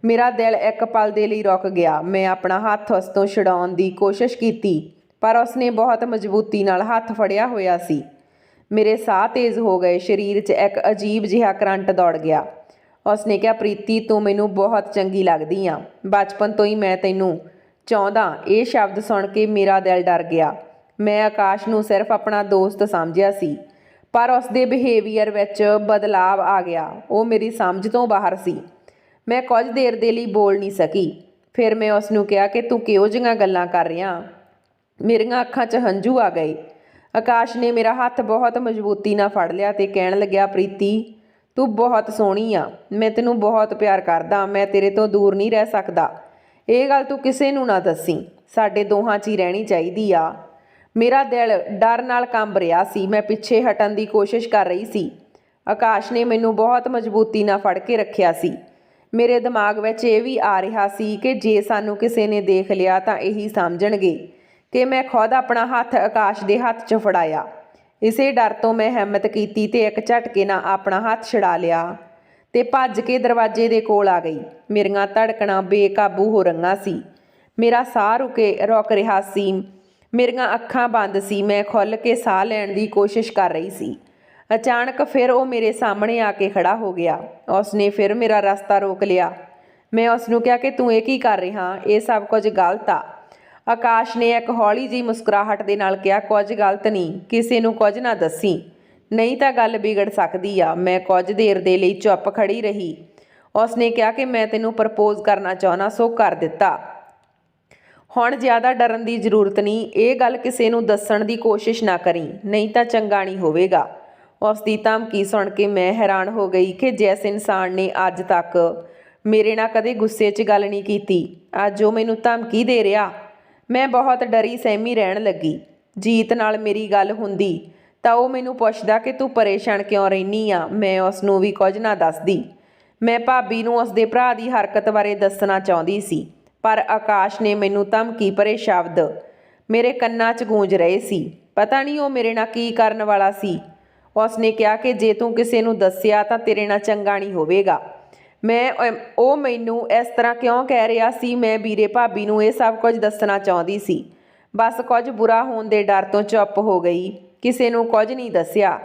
ਮੇਰਾ ਦਿਲ ਇੱਕ ਪਲ ਦੇ ਲਈ ਰੁਕ ਗਿਆ। ਮੈਂ ਆਪਣਾ ਹੱਥ ਉਸ ਤੋਂ ਛੁਡਾਉਣ ਦੀ ਕੋਸ਼ਿਸ਼ ਕੀਤੀ, ਪਰ ਉਸ ਨੇ ਬਹੁਤ ਮਜ਼ਬੂਤੀ ਨਾਲ ਹੱਥ ਫੜਿਆ ਹੋਇਆ ਸੀ। ਮੇਰੇ ਸਾਹ ਤੇਜ਼ ਹੋ ਗਏ। ਸਰੀਰ 'ਚ ਇੱਕ ਅਜੀਬ ਜਿਹਾ ਕਰੰਟ ਦੌੜ ਗਿਆ। ਉਸ ਨੇ ਕਿਹਾ, ਪ੍ਰੀਤੀ ਤੂੰ ਮੈਨੂੰ ਬਹੁਤ ਚੰਗੀ ਲੱਗਦੀ ਆ। ਬਚਪਨ ਤੋਂ ਹੀ ਮੈਂ ਤੈਨੂੰ ਚਾਹੁੰਦਾ। ਇਹ ਸ਼ਬਦ ਸੁਣ ਕੇ ਮੇਰਾ ਦਿਲ ਡਰ ਗਿਆ। ਮੈਂ ਆਕਾਸ਼ ਨੂੰ ਸਿਰਫ ਆਪਣਾ ਦੋਸਤ ਸਮਝਿਆ ਸੀ, ਪਰ ਉਸ ਦੇ ਬਿਹੇਵੀਅਰ ਵਿੱਚ ਬਦਲਾਵ ਆ ਗਿਆ। ਉਹ ਮੇਰੀ ਸਮਝ ਤੋਂ ਬਾਹਰ ਸੀ। ਮੈਂ ਕੁਝ ਦੇਰ ਦੇ ਲਈ ਬੋਲ ਨਹੀਂ ਸਕੀ। ਫਿਰ ਮੈਂ ਉਸ ਨੂੰ ਕਿਹਾ ਕਿ ਤੂੰ ਕਿਹੋ ਜਿਹੀਆਂ ਗੱਲਾਂ ਕਰ ਰਿਹਾ? ਮੇਰੀਆਂ ਅੱਖਾਂ 'ਚ ਹੰਝੂ ਆ ਗਏ। ਆਕਾਸ਼ ਨੇ ਮੇਰਾ ਹੱਥ ਬਹੁਤ ਮਜ਼ਬੂਤੀ ਨਾਲ ਫੜ ਲਿਆ ਤੇ ਕਹਿਣ ਲੱਗਿਆ, ਪ੍ਰੀਤੀ ਤੂੰ ਬਹੁਤ ਸੋਹਣੀ ਆ। ਮੈਂ ਤੈਨੂੰ ਬਹੁਤ ਪਿਆਰ ਕਰਦਾ। ਮੈਂ ਤੇਰੇ ਤੋਂ ਦੂਰ ਨਹੀਂ ਰਹਿ ਸਕਦਾ। ਇਹ ਗੱਲ ਤੂੰ ਕਿਸੇ ਨੂੰ ਨਾ ਦੱਸੀ। ਸਾਡੇ ਦੋਹਾਂ 'ਚ ਹੀ ਰਹਿਣੀ ਚਾਹੀਦੀ ਆ। ਮੇਰਾ ਦਿਲ ਡਰ ਨਾਲ ਕੰਬ ਰਿਹਾ ਸੀ। ਮੈਂ ਪਿੱਛੇ ਹਟਣ ਦੀ ਕੋਸ਼ਿਸ਼ ਕਰ ਰਹੀ ਸੀ। ਆਕਾਸ਼ ਨੇ ਮੈਨੂੰ ਬਹੁਤ ਮਜ਼ਬੂਤੀ ਨਾਲ ਫੜ ਕੇ ਰੱਖਿਆ ਸੀ। ਮੇਰੇ ਦਿਮਾਗ ਵਿੱਚ ਇਹ ਵੀ ਆ ਰਿਹਾ ਸੀ ਕਿ ਜੇ ਸਾਨੂੰ ਕਿਸੇ ਨੇ ਦੇਖ ਲਿਆ ਤਾਂ ਇਹੀ ਸਮਝਣਗੇ ਕਿ ਮੈਂ ਖੁਦ ਆਪਣਾ ਹੱਥ ਆਕਾਸ਼ ਦੇ ਹੱਥ 'ਚ ਫੜਾਇਆ। ਇਸੇ ਡਰ ਤੋਂ ਮੈਂ ਹਿੰਮਤ ਕੀਤੀ ਤੇ ਇੱਕ ਝਟਕੇ ਨਾਲ ਆਪਣਾ ਹੱਥ ਛੁਡਾ ਲਿਆ ਤੇ ਭੱਜ ਕੇ ਦਰਵਾਜ਼ੇ ਦੇ ਕੋਲ ਆ ਗਈ। ਮੇਰੀਆਂ ਧੜਕਣਾਂ ਬੇਕਾਬੂ ਹੋ ਰਹੀਆਂ ਸੀ। ਮੇਰਾ ਸਾਹ ਰੁਕ ਰਿਹਾ ਸੀ। ਮੇਰੀਆਂ ਅੱਖਾਂ ਬੰਦ ਸੀ। ਮੈਂ ਖੁੱਲ੍ਹ ਕੇ ਸਾਹ ਲੈਣ ਦੀ ਕੋਸ਼ਿਸ਼ ਕਰ ਰਹੀ ਸੀ। ਅਚਾਨਕ ਫਿਰ ਉਹ ਮੇਰੇ ਸਾਹਮਣੇ ਆ ਕੇ ਖੜਾ ਹੋ ਗਿਆ। ਉਸ ਨੇ ਫਿਰ ਮੇਰਾ ਰਸਤਾ ਰੋਕ ਲਿਆ। ਮੈਂ ਉਸ ਨੂੰ ਕਿਹਾ ਕਿ ਤੂੰ ਇਹ ਕੀ ਕਰ ਰਿਹਾ? ਇਹ ਸਭ ਕੁਝ ਗਲਤ ਆ। ਆਕਾਸ਼ ਨੇ ਇੱਕ ਹੌਲੀ ਜਿਹੀ ਮੁਸਕਰਾਹਟ ਦੇ ਨਾਲ ਕਿਹਾ, ਕੁਝ ਗਲਤ ਨਹੀਂ। ਕਿਸੇ ਨੂੰ ਕੁਝ ਨਾ ਦੱਸੀ, ਨਹੀਂ ਤਾਂ ਗੱਲ ਵਿਗੜ ਸਕਦੀ ਆ। ਮੈਂ ਕੁਝ ਦੇਰ ਦੇ ਲਈ ਚੁੱਪ ਖੜੀ ਰਹੀ। ਉਸ ਨੇ ਕਿਹਾ ਕਿ ਮੈਂ ਤੈਨੂੰ ਪ੍ਰਪੋਜ਼ ਕਰਨਾ ਚਾਹੁੰਦਾ, ਸੋ ਕਰ ਦਿੱਤਾ। ਹੁਣ ਜ਼ਿਆਦਾ ਡਰਨ ਦੀ ਜ਼ਰੂਰਤ ਨਹੀਂ। ਇਹ ਗੱਲ ਕਿਸੇ ਨੂੰ ਦੱਸਣ ਦੀ ਕੋਸ਼ਿਸ਼ ਨਾ ਕਰੀਂ, ਨਹੀਂ ਤਾਂ ਚੰਗਾ ਨਹੀਂ ਹੋਵੇਗਾ। ਉਸ ਦੀ ਧਮਕੀ ਸੁਣ ਕੇ ਮੈਂ ਹੈਰਾਨ ਹੋ ਗਈ ਕਿ ਜਿਸ ਇਨਸਾਨ ਨੇ ਅੱਜ ਤੱਕ ਮੇਰੇ ਨਾਲ ਕਦੇ ਗੁੱਸੇ 'ਚ ਗੱਲ ਨਹੀਂ ਕੀਤੀ, ਅੱਜ ਉਹ ਮੈਨੂੰ ਧਮਕੀ ਦੇ ਰਿਹਾ। ਮੈਂ ਬਹੁਤ ਡਰੀ ਸਹਿਮੀ ਰਹਿਣ ਲੱਗੀ। ਜੀਤ ਨਾਲ ਮੇਰੀ ਗੱਲ ਹੁੰਦੀ ਤਾਂ ਉਹ ਮੈਨੂੰ ਪੁੱਛਦਾ ਕਿ ਤੂੰ ਪਰੇਸ਼ਾਨ ਕਿਉਂ ਰਹਿਨੀ ਆ। ਮੈਂ ਉਸ ਨੂੰ ਵੀ ਕੁਝ ਨਾ ਦੱਸਦੀ। ਮੈਂ ਭਾਬੀ ਨੂੰ ਉਸ ਦੇ ਭਰਾ ਦੀ ਹਰਕਤ ਬਾਰੇ ਦੱਸਣਾ ਚਾਹੁੰਦੀ ਸੀ, ਪਰ ਆਕਾਸ਼ ਨੇ ਮੈਨੂੰ ਧਮਕੀ ਭਰੇ ਸ਼ਬਦ ਮੇਰੇ ਕੰਨਾਂ 'ਚ ਗੂੰਜ ਰਹੇ ਸੀ। ਪਤਾ ਨਹੀਂ ਉਹ ਮੇਰੇ ਨਾਲ ਕੀ ਕਰਨ ਵਾਲਾ ਸੀ। ਉਸ ਨੇ ਕਿਹਾ ਕਿ ਜੇ ਤੂੰ ਕਿਸੇ ਨੂੰ ਦੱਸਿਆ ਤਾਂ ਤੇਰੇ ਨਾਲ ਚੰਗਾ ਨਹੀਂ ਹੋਵੇਗਾ। ਉਹ ਮੈਨੂੰ ਇਸ ਤਰ੍ਹਾਂ ਕਿਉਂ ਕਹਿ ਰਿਹਾ ਸੀ? ਮੈਂ ਵੀਰੇ ਭਾਬੀ ਨੂੰ ਇਹ ਸਭ ਕੁਝ ਦੱਸਣਾ ਚਾਹੁੰਦੀ ਸੀ, ਬਸ ਕੁਝ ਬੁਰਾ ਹੋਣ ਦੇ ਡਰ ਤੋਂ ਚੁੱਪ ਹੋ ਗਈ। ਕਿਸੇ ਨੂੰ ਕੁਝ ਨਹੀਂ ਦੱਸਿਆ,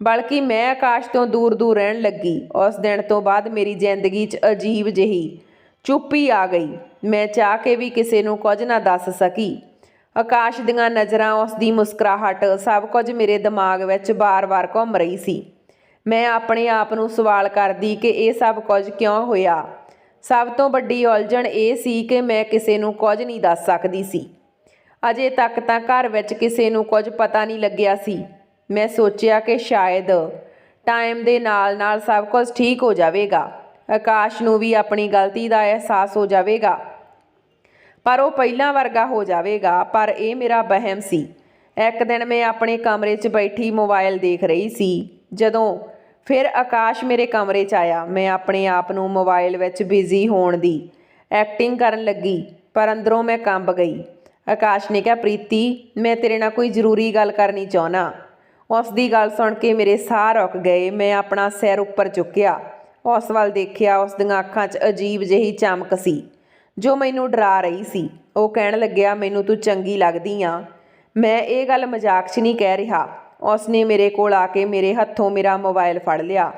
ਬਲਕਿ ਮੈਂ ਆਕਾਸ਼ ਤੋਂ ਦੂਰ ਦੂਰ ਰਹਿਣ ਲੱਗੀ। ਉਸ ਦਿਨ ਤੋਂ ਬਾਅਦ ਮੇਰੀ ਜ਼ਿੰਦਗੀ 'ਚ ਅਜੀਬ ਜਿਹੀ ਚੁੱਪੀ ਆ ਗਈ। ਮੈਂ ਚਾਹ ਕੇ ਵੀ ਕਿਸੇ ਨੂੰ ਕੁਝ ਨਾ ਦੱਸ ਸਕੀ। ਆਕਾਸ਼ ਦੀਆਂ ਨਜ਼ਰਾਂ, ਉਸ ਦੀ ਮੁਸਕਰਾਹਟ, ਸਭ ਕੁਝ ਮੇਰੇ ਦਿਮਾਗ ਵਿੱਚ ਵਾਰ-ਵਾਰ ਘੁੰਮ ਰਹੀ ਸੀ। ਮੈਂ ਆਪਣੇ ਆਪ ਨੂੰ ਸਵਾਲ ਕਰਦੀ ਕਿ ਇਹ ਸਭ ਕੁਝ ਕਿਉਂ ਹੋਇਆ। ਸਭ ਤੋਂ ਵੱਡੀ ਉਲਝਣ ਇਹ ਸੀ ਕਿ ਮੈਂ ਕਿਸੇ ਨੂੰ ਕੁਝ ਨਹੀਂ ਦੱਸ ਸਕਦੀ ਸੀ। ਅਜੇ ਤੱਕ ਤਾਂ ਘਰ ਵਿੱਚ ਕਿਸੇ ਨੂੰ ਕੁਝ ਪਤਾ ਨਹੀਂ ਲੱਗਿਆ ਸੀ। ਮੈਂ ਸੋਚਿਆ ਕਿ ਸ਼ਾਇਦ ਟਾਈਮ ਦੇ ਨਾਲ ਨਾਲ ਸਭ ਕੁਝ ਠੀਕ ਹੋ ਜਾਵੇਗਾ। ਆਕਾਸ਼ ਨੂੰ ਵੀ ਆਪਣੀ ਗਲਤੀ ਦਾ ਅਹਿਸਾਸ ਹੋ ਜਾਵੇਗਾ, ਪਰ ਉਹ ਪਹਿਲਾਂ ਵਰਗਾ ਹੋ ਜਾਵੇਗਾ। ਪਰ ਇਹ ਮੇਰਾ ਵਹਿਮ ਸੀ। ਇੱਕ ਦਿਨ ਮੈਂ ਆਪਣੇ ਕਮਰੇ 'ਚ ਬੈਠੀ ਮੋਬਾਈਲ ਦੇਖ ਰਹੀ ਸੀ, ਜਦੋਂ ਫਿਰ ਆਕਾਸ਼ ਮੇਰੇ ਕਮਰੇ 'ਚ ਆਇਆ। ਮੈਂ ਆਪਣੇ ਆਪ ਨੂੰ ਮੋਬਾਈਲ ਵਿੱਚ ਬਿਜ਼ੀ ਹੋਣ ਦੀ ਐਕਟਿੰਗ ਕਰਨ ਲੱਗੀ, ਪਰ ਅੰਦਰੋਂ ਮੈਂ ਕੰਬ ਗਈ। ਆਕਾਸ਼ ਨੇ ਕਿਹਾ, ਪ੍ਰੀਤੀ, ਮੈਂ ਤੇਰੇ ਨਾਲ ਕੋਈ ਜ਼ਰੂਰੀ ਗੱਲ ਕਰਨੀ ਚਾਹੁੰਦਾ। ਉਸ ਦੀ ਗੱਲ ਸੁਣ ਕੇ ਮੇਰੇ ਸਾਹ ਰੁਕ ਗਏ। ਮੈਂ ਆਪਣਾ ਸਿਰ ਉੱਪਰ ਚੁੱਕਿਆ, ਉਸ ਵੱਲ ਦੇਖਿਆ। ਉਸ ਦੀਆਂ ਅੱਖਾਂ 'ਚ ਅਜੀਬ ਜਿਹੀ ਚਮਕ ਸੀ ਜੋ ਮੈਨੂੰ ਡਰਾ ਰਹੀ ਸੀ। ਉਹ ਕਹਿਣ ਲੱਗਿਆ, ਮੈਨੂੰ ਤੂੰ ਚੰਗੀ ਲੱਗਦੀ ਆ। ਮੈਂ ਇਹ ਗੱਲ ਮਜ਼ਾਕ 'ਚ ਨਹੀਂ ਕਹਿ ਰਿਹਾ। ਉਸ ਨੇ ਮੇਰੇ ਕੋਲ ਆ ਕੇ ਮੇਰੇ ਹੱਥੋਂ ਮੇਰਾ ਮੋਬਾਈਲ ਫੜ ਲਿਆ।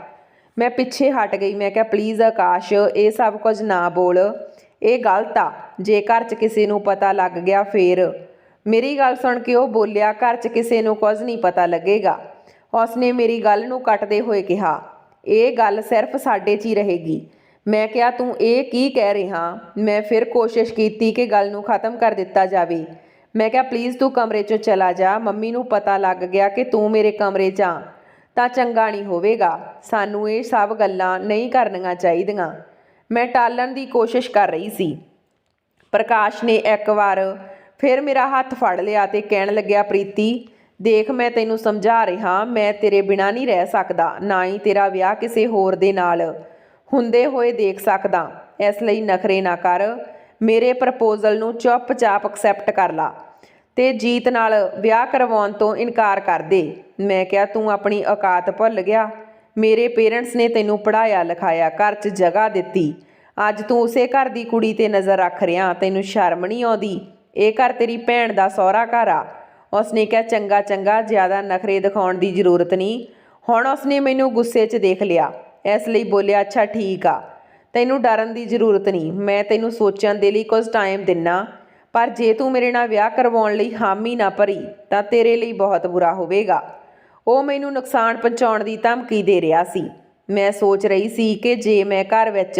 ਮੈਂ ਪਿੱਛੇ ਹਟ ਗਈ। ਮੈਂ ਕਿਹਾ, ਪਲੀਜ਼ ਆਕਾਸ਼, ਇਹ ਸਭ ਕੁਝ ਨਾ ਬੋਲ, ਇਹ ਗਲਤ ਆ। ਜੇ ਘਰ 'ਚ ਕਿਸੇ ਨੂੰ ਪਤਾ ਲੱਗ ਗਿਆ ਫੇਰ। ਮੇਰੀ ਗੱਲ ਸੁਣ ਕੇ ਉਹ ਬੋਲਿਆ, ਘਰ 'ਚ ਕਿਸੇ ਨੂੰ ਕੁਝ ਨਹੀਂ ਪਤਾ ਲੱਗੇਗਾ। ਉਸ ਨੇ ਮੇਰੀ ਗੱਲ ਨੂੰ ਕੱਟਦੇ ਹੋਏ ਕਿਹਾ, ਇਹ ਗੱਲ ਸਿਰਫ ਸਾਡੇ 'ਚ ਹੀ ਰਹੇਗੀ। ਮੈਂ ਕਿਹਾ, ਤੂੰ ਇਹ ਕੀ ਕਹਿ ਰਿਹਾ? ਮੈਂ ਫਿਰ ਕੋਸ਼ਿਸ਼ ਕੀਤੀ ਕਿ ਗੱਲ ਨੂੰ ਖ਼ਤਮ ਕਰ ਦਿੱਤਾ ਜਾਵੇ। ਮੈਂ ਕਿਹਾ, ਪਲੀਜ਼ ਤੂੰ ਕਮਰੇ 'ਚੋਂ ਚਲਾ ਜਾ। ਮੰਮੀ ਨੂੰ ਪਤਾ ਲੱਗ ਗਿਆ ਕਿ ਤੂੰ ਮੇਰੇ ਕਮਰੇ 'ਚ ਆ ਤਾਂ ਚੰਗਾ ਨਹੀਂ ਹੋਵੇਗਾ। ਸਾਨੂੰ ਇਹ ਸਭ ਗੱਲਾਂ ਨਹੀਂ ਕਰਨੀਆਂ ਚਾਹੀਦੀਆਂ। ਮੈਂ ਟਾਲਣ ਦੀ ਕੋਸ਼ਿਸ਼ ਕਰ ਰਹੀ ਸੀ। ਪ੍ਰਕਾਸ਼ ਨੇ ਇੱਕ ਵਾਰ ਫਿਰ ਮੇਰਾ ਹੱਥ ਫੜ ਲਿਆ ਤੇ ਕਹਿਣ ਲੱਗਿਆ, ਪ੍ਰੀਤੀ, ਦੇਖ, ਮੈਂ ਤੈਨੂੰ ਸਮਝਾ ਰਿਹਾ, ਮੈਂ ਤੇਰੇ ਬਿਨਾਂ ਨਹੀਂ ਰਹਿ ਸਕਦਾ, ਨਾ ਹੀ ਤੇਰਾ ਵਿਆਹ ਕਿਸੇ ਹੋਰ ਦੇ ਨਾਲ ਹੁੰਦੇ ਹੋਏ ਦੇਖ ਸਕਦਾ। ਇਸ ਲਈ ਨਖਰੇ ਨਾ ਕਰ। ਮੇਰੇ ਪ੍ਰਪੋਜ਼ਲ ਨੂੰ ਚੁੱਪਚਾਪ ਐਕਸੈਪਟ ਕਰ ਲਾ ਤੇ ਜੀਤ ਨਾਲ ਵਿਆਹ ਕਰਵਾਉਣ ਤੋਂ ਇਨਕਾਰ ਕਰ ਦੇ। ਮੈਂ ਕਿਹਾ, ਤੂੰ ਆਪਣੀ ਔਕਾਤ ਭੁੱਲ ਗਿਆ। ਮੇਰੇ ਪੇਰੈਂਟਸ ਨੇ ਤੈਨੂੰ ਪੜ੍ਹਾਇਆ ਲਿਖਾਇਆ, ਘਰ 'ਚ ਜਗ੍ਹਾ ਦਿੱਤੀ। ਅੱਜ ਤੂੰ ਉਸੇ ਘਰ ਦੀ ਕੁੜੀ 'ਤੇ ਨਜ਼ਰ ਰੱਖ ਰਿਹਾ। ਤੈਨੂੰ ਸ਼ਰਮ ਨਹੀਂ ਆਉਂਦੀ? ਇਹ ਘਰ ਤੇਰੀ ਭੈਣ ਦਾ ਸਹੁਰਾ ਘਰ ਆ। ਉਸ ਨੇ ਕਿਹਾ, ਚੰਗਾ ਚੰਗਾ, ਜ਼ਿਆਦਾ ਨਖਰੇ ਦਿਖਾਉਣ ਦੀ ਜ਼ਰੂਰਤ ਨਹੀਂ। ਹੁਣ ਉਸ ਨੇ ਮੈਨੂੰ ਗੁੱਸੇ 'ਚ ਦੇਖ ਲਿਆ, ਇਸ ਲਈ ਬੋਲਿਆ, ਅੱਛਾ ਠੀਕ ਆ, ਤੈਨੂੰ ਡਰਨ ਦੀ ਜ਼ਰੂਰਤ ਨਹੀਂ। ਮੈਂ ਤੈਨੂੰ ਸੋਚਣ ਦੇ ਲਈ ਕੁਝ ਟਾਈਮ ਦਿੰਨਾ, ਪਰ ਜੇ ਤੂੰ ਮੇਰੇ ਨਾਲ ਵਿਆਹ ਕਰਵਾਉਣ ਲਈ ਹਾਮੀ ਨਾ ਭਰੀ ਤਾਂ ਤੇਰੇ ਲਈ ਬਹੁਤ ਬੁਰਾ ਹੋਵੇਗਾ। ਉਹ ਮੈਨੂੰ ਨੁਕਸਾਨ ਪਹੁੰਚਾਉਣ ਦੀ ਧਮਕੀ ਦੇ ਰਿਹਾ ਸੀ। ਮੈਂ ਸੋਚ ਰਹੀ ਸੀ ਕਿ ਜੇ ਮੈਂ ਘਰ ਵਿੱਚ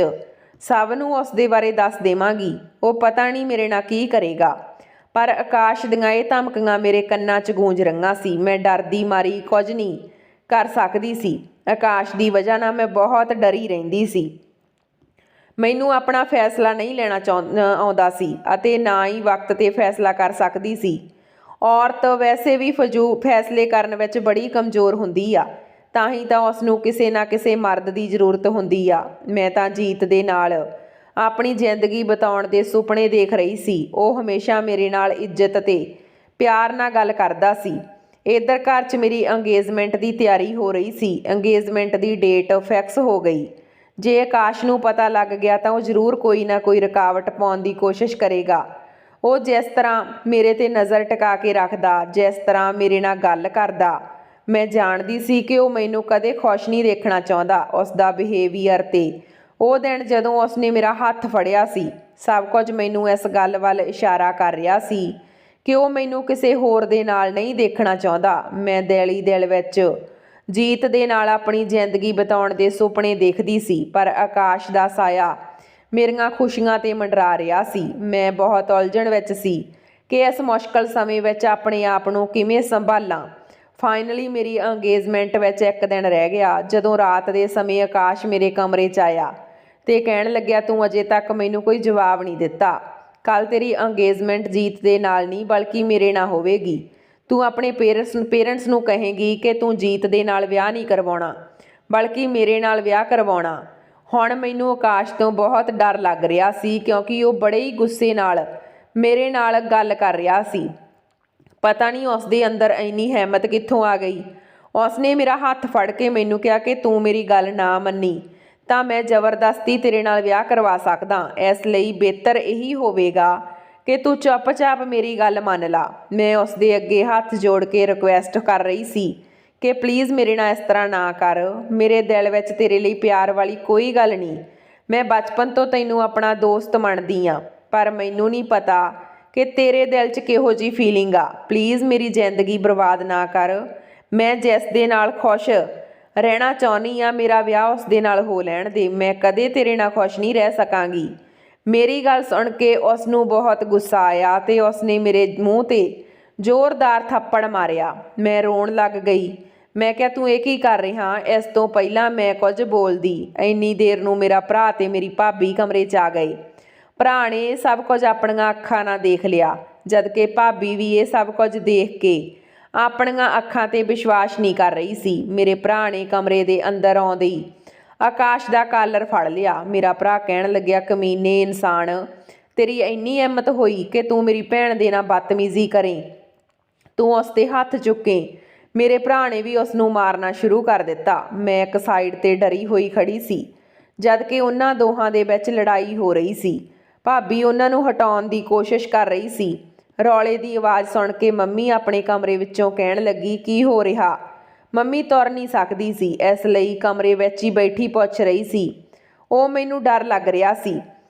ਸਭ ਨੂੰ ਉਸ ਦੇ ਬਾਰੇ ਦੱਸ ਦੇਵਾਂਗੀ, ਉਹ ਪਤਾ ਨਹੀਂ ਮੇਰੇ ਨਾਲ ਕੀ ਕਰੇਗਾ। ਪਰ ਆਕਾਸ਼ ਦੀਆਂ ਇਹ ਧਮਕੀਆਂ ਮੇਰੇ ਕੰਨਾਂ 'ਚ ਗੂੰਜ ਰਹੀਆਂ ਸੀ। ਮੈਂ ਡਰਦੀ ਮਾਰੀ ਕੁਝ ਨਹੀਂ ਕਰ ਸਕਦੀ ਸੀ। ਆਕਾਸ਼ ਦੀ ਵਜ੍ਹਾ ਨਾਲ ਮੈਂ ਬਹੁਤ ਡਰੀ ਰਹਿੰਦੀ ਸੀ। ਮੈਨੂੰ ਆਪਣਾ ਫੈਸਲਾ ਨਹੀਂ ਲੈਣਾ ਆਉਂਦਾ ਸੀ ਅਤੇ ਨਾ ਹੀ ਵਕਤ 'ਤੇ ਫੈਸਲਾ ਕਰ ਸਕਦੀ ਸੀ। ਔਰਤ ਵੈਸੇ ਵੀ ਫੈਸਲੇ ਕਰਨ ਵਿੱਚ ਬੜੀ ਕਮਜ਼ੋਰ ਹੁੰਦੀ ਆ, ਤਾਂ ਹੀ ਤਾਂ ਉਸ ਨੂੰ ਕਿਸੇ ਨਾ ਕਿਸੇ ਮਰਦ ਦੀ ਜ਼ਰੂਰਤ ਹੁੰਦੀ ਆ। ਮੈਂ ਤਾਂ ਜੀਤ ਦੇ ਨਾਲ ਆਪਣੀ ਜ਼ਿੰਦਗੀ ਬਿਤਾਉਣ ਦੇ ਸੁਪਨੇ ਦੇਖ ਰਹੀ ਸੀ। ਉਹ ਹਮੇਸ਼ਾ ਮੇਰੇ ਨਾਲ ਇੱਜ਼ਤ ਤੇ ਪਿਆਰ ਨਾਲ ਗੱਲ ਕਰਦਾ ਸੀ। ਇੱਧਰ ਘਰ 'ਚ ਮੇਰੀ ਅੰਗੇਜਮੈਂਟ ਦੀ ਤਿਆਰੀ ਹੋ ਰਹੀ ਸੀ। ਅੰਗੇਜਮੈਂਟ ਦੀ ਡੇਟ ਫਿਕਸ ਹੋ ਗਈ। ਜੇ ਆਕਾਸ਼ ਨੂੰ ਪਤਾ ਲੱਗ ਗਿਆ ਤਾਂ ਉਹ ਜ਼ਰੂਰ ਕੋਈ ਨਾ ਕੋਈ ਰੁਕਾਵਟ ਪਾਉਣ ਦੀ ਕੋਸ਼ਿਸ਼ ਕਰੇਗਾ। ਉਹ ਜਿਸ ਤਰ੍ਹਾਂ ਮੇਰੇ 'ਤੇ ਨਜ਼ਰ ਟਿਕਾ ਕੇ ਰੱਖਦਾ, ਜਿਸ ਤਰ੍ਹਾਂ ਮੇਰੇ ਨਾਲ ਗੱਲ ਕਰਦਾ, ਮੈਂ ਜਾਣਦੀ ਸੀ ਕਿ ਉਹ ਮੈਨੂੰ ਕਦੇ ਖੁਸ਼ ਨਹੀਂ ਦੇਖਣਾ ਚਾਹੁੰਦਾ। ਉਸ ਦਾ ਬਿਹੇਵੀਅਰ ਤੇ ਉਹ ਦਿਨ ਜਦੋਂ ਉਸ ਨੇ ਮੇਰਾ ਹੱਥ ਫੜਿਆ ਸੀ, ਸਭ ਕੁਝ ਮੈਨੂੰ ਇਸ ਗੱਲ ਵੱਲ ਇਸ਼ਾਰਾ ਕਰ ਰਿਹਾ ਸੀ ਕਿ ਉਹ ਮੈਨੂੰ ਕਿਸੇ ਹੋਰ ਦੇ ਨਾਲ ਨਹੀਂ ਦੇਖਣਾ ਚਾਹੁੰਦਾ। ਮੈਂ ਦਿਲ ਦਿਲ ਵਿੱਚ ਜੀਤ ਦੇ ਨਾਲ ਆਪਣੀ ਜ਼ਿੰਦਗੀ ਬਿਤਾਉਣ ਦੇ ਸੁਪਨੇ ਦੇਖਦੀ ਸੀ, ਪਰ ਆਕਾਸ਼ ਦਾ ਸਾਇਆ ਮੇਰੀਆਂ ਖੁਸ਼ੀਆਂ 'ਤੇ ਮੰਡਰਾ ਰਿਹਾ ਸੀ। ਮੈਂ ਬਹੁਤ ਉਲਝਣ ਵਿੱਚ ਸੀ ਕਿ ਇਸ ਮੁਸ਼ਕਲ ਸਮੇਂ ਵਿੱਚ ਆਪਣੇ ਆਪ ਨੂੰ ਕਿਵੇਂ ਸੰਭਾਲਾਂ। ਫਾਈਨਲੀ ਮੇਰੀ ਅੰਗੇਜਮੈਂਟ ਵਿੱਚ ਇੱਕ ਦਿਨ ਰਹਿ ਗਿਆ ਜਦੋਂ ਰਾਤ ਦੇ ਸਮੇਂ ਆਕਾਸ਼ ਮੇਰੇ ਕਮਰੇ 'ਚ ਆਇਆ ਤੇ ਕਹਿਣ ਲੱਗਿਆ, ਤੂੰ ਅਜੇ ਤੱਕ ਮੈਨੂੰ ਕੋਈ ਜਵਾਬ ਨਹੀਂ ਦਿੱਤਾ। ਕੱਲ ਤੇਰੀ ਅੰਗੇਜਮੈਂਟ ਜੀਤ ਦੇ ਨਾਲ ਨਹੀਂ ਬਲਕਿ ਮੇਰੇ ਨਾਲ ਹੋਵੇਗੀ। ਤੂੰ ਆਪਣੇ ਪੇਰੈਂਟਸ ਨੂੰ ਕਹੇਂਗੀ ਕਿ ਤੂੰ ਜੀਤ ਦੇ ਨਾਲ ਵਿਆਹ ਨਹੀਂ ਕਰਵਾਉਣਾ ਬਲਕਿ ਮੇਰੇ ਨਾਲ ਵਿਆਹ ਕਰਵਾਉਣਾ। ਹੁਣ ਮੈਨੂੰ ਆਕਾਸ਼ ਤੋਂ ਬਹੁਤ ਡਰ ਲੱਗ ਰਿਹਾ ਸੀ ਕਿਉਂਕਿ ਉਹ ਬੜੇ ਹੀ ਗੁੱਸੇ ਨਾਲ ਮੇਰੇ ਨਾਲ ਗੱਲ ਕਰ ਰਿਹਾ ਸੀ। ਪਤਾ ਨਹੀਂ ਉਸ ਦੇ ਅੰਦਰ ਇੰਨੀ ਹਿੰਮਤ ਕਿੱਥੋਂ ਆ ਗਈ। ਉਸਨੇ ਮੇਰਾ ਹੱਥ ਫੜ ਕੇ ਮੈਨੂੰ ਕਿਹਾ ਕਿ ਤੂੰ ਮੇਰੀ ਗੱਲ ਨਾ ਮੰਨੀ ਤਾਂ ਮੈਂ ਜ਼ਬਰਦਸਤੀ ਤੇਰੇ ਨਾਲ ਵਿਆਹ ਕਰਵਾ ਸਕਦਾ। ਇਸ ਲਈ ਬਿਹਤਰ ਇਹੀ ਹੋਵੇਗਾ ਕਿ ਤੂੰ ਚੁੱਪ-ਚਾਪ ਮੇਰੀ ਗੱਲ ਮੰਨ ਲਾ। ਮੈਂ ਉਸ ਦੇ ਅੱਗੇ ਹੱਥ ਜੋੜ ਕੇ ਰਿਕੁਐਸਟ ਕਰ ਰਹੀ ਸੀ ਕਿ ਪਲੀਜ਼ ਮੇਰੇ ਨਾਲ ਇਸ ਤਰ੍ਹਾਂ ਨਾ ਕਰ। ਮੇਰੇ ਦਿਲ ਵਿੱਚ ਤੇਰੇ ਲਈ ਪਿਆਰ ਵਾਲੀ ਕੋਈ ਗੱਲ ਨਹੀਂ। ਮੈਂ ਬਚਪਨ ਤੋਂ ਤੈਨੂੰ ਆਪਣਾ ਦੋਸਤ ਮੰਨਦੀ ਹਾਂ, ਪਰ ਮੈਨੂੰ ਨਹੀਂ ਪਤਾ ਕਿ ਤੇਰੇ ਦਿਲ 'ਚ ਕਿਹੋ ਜਿਹੀ ਫੀਲਿੰਗ ਆ। ਪਲੀਜ਼ ਮੇਰੀ ਜ਼ਿੰਦਗੀ ਬਰਬਾਦ ਨਾ ਕਰ। ਮੈਂ ਜਿਸ ਦੇ ਨਾਲ ਖੁਸ਼ ਰਹਿਣਾ ਚਾਹੁੰਦੀ ਹਾਂ ਮੇਰਾ ਵਿਆਹ ਉਸ ਦੇ ਨਾਲ ਹੋ ਲੈਣ ਦੇ। ਮੈਂ ਕਦੇ ਤੇਰੇ ਨਾਲ ਖੁਸ਼ ਨਹੀਂ ਰਹਿ ਸਕਾਂਗੀ। ਮੇਰੀ ਗੱਲ ਸੁਣ ਕੇ ਉਸ ਨੂੰ ਬਹੁਤ ਗੁੱਸਾ ਆਇਆ ਤੇ ਉਸਨੇ ਮੇਰੇ ਮੂੰਹ 'ਤੇ ਜ਼ੋਰਦਾਰ ਥੱਪੜ ਮਾਰਿਆ। ਮੈਂ ਰੋਣ ਲੱਗ ਗਈ। ਮੈਂ ਕਿਹਾ, ਤੂੰ ਇਹ ਕੀ ਕਰ ਰਿਹਾ? ਇਸ ਤੋਂ ਪਹਿਲਾਂ ਮੈਂ ਕੁਝ ਬੋਲਦੀ। ਇੰਨੀ ਦੇਰ ਨੂੰ ਮੇਰਾ ਭਰਾ ਤੇ ਮੇਰੀ ਭਾਬੀ ਕਮਰੇ 'ਚ ਆ ਗਏ। ਭਰਾ ਨੇ ਸਭ ਕੁਝ ਆਪਣੀਆਂ ਅੱਖਾਂ ਨਾਲ ਦੇਖ ਲਿਆ ਜਦਕਿ ਭਾਬੀ ਵੀ ਇਹ ਸਭ ਕੁਝ ਦੇਖ ਕੇ ਆਪਣੀਆਂ ਅੱਖਾਂ 'ਤੇ ਵਿਸ਼ਵਾਸ ਨਹੀਂ ਕਰ ਰਹੀ ਸੀ। ਮੇਰੇ ਭਰਾ ਨੇ ਕਮਰੇ ਦੇ ਅੰਦਰ ਆਉਂਦੇ ਹੀ ਆਕਾਸ਼ ਦਾ ਕਾਲਰ ਫੜ ਲਿਆ। ਮੇਰਾ ਭਰਾ ਕਹਿਣ ਲੱਗਿਆ, ਕਮੀਨੇ ਇਨਸਾਨ, ਤੇਰੀ ਇੰਨੀ ਹਿੰਮਤ ਹੋਈ ਕਿ ਤੂੰ ਮੇਰੀ ਭੈਣ ਦੇ ਨਾਲ ਬਦਤਮੀਜ਼ੀ ਕਰੇ, ਤੂੰ ਉਸ 'ਤੇ ਹੱਥ ਚੁੱਕੇ। ਮੇਰੇ ਭਰਾ ਨੇ ਵੀ ਉਸ ਨੂੰ ਮਾਰਨਾ ਸ਼ੁਰੂ ਕਰ ਦਿੱਤਾ। ਮੈਂ ਇੱਕ ਸਾਈਡ 'ਤੇ ਡਰੀ ਹੋਈ ਖੜੀ ਸੀ ਜਦਕਿ ਉਹਨਾਂ ਦੋਹਾਂ ਦੇ ਵਿੱਚ ਲੜਾਈ ਹੋ ਰਹੀ ਸੀ। ਭਾਬੀ ਉਹਨਾਂ ਨੂੰ ਹਟਾਉਣ ਦੀ ਕੋਸ਼ਿਸ਼ ਕਰ ਰਹੀ ਸੀ। ਰੌਲੇ ਦੀ ਆਵਾਜ਼ ਸੁਣ ਕੇ ਮੰਮੀ ਆਪਣੇ ਕਮਰੇ ਵਿੱਚੋਂ ਕਹਿਣ ਲੱਗੀ, ਕੀ ਹੋ ਰਿਹਾ? ਮੰਮੀ ਤੁਰ ਨਹੀਂ ਸਕਦੀ ਸੀ, ਇਸ ਲਈ ਕਮਰੇ ਵਿੱਚ ਹੀ ਬੈਠੀ ਪੁੱਛ ਰਹੀ ਸੀ। ਉਹ ਮੈਨੂੰ ਡਰ ਲੱਗ ਰਿਹਾ ਸੀ।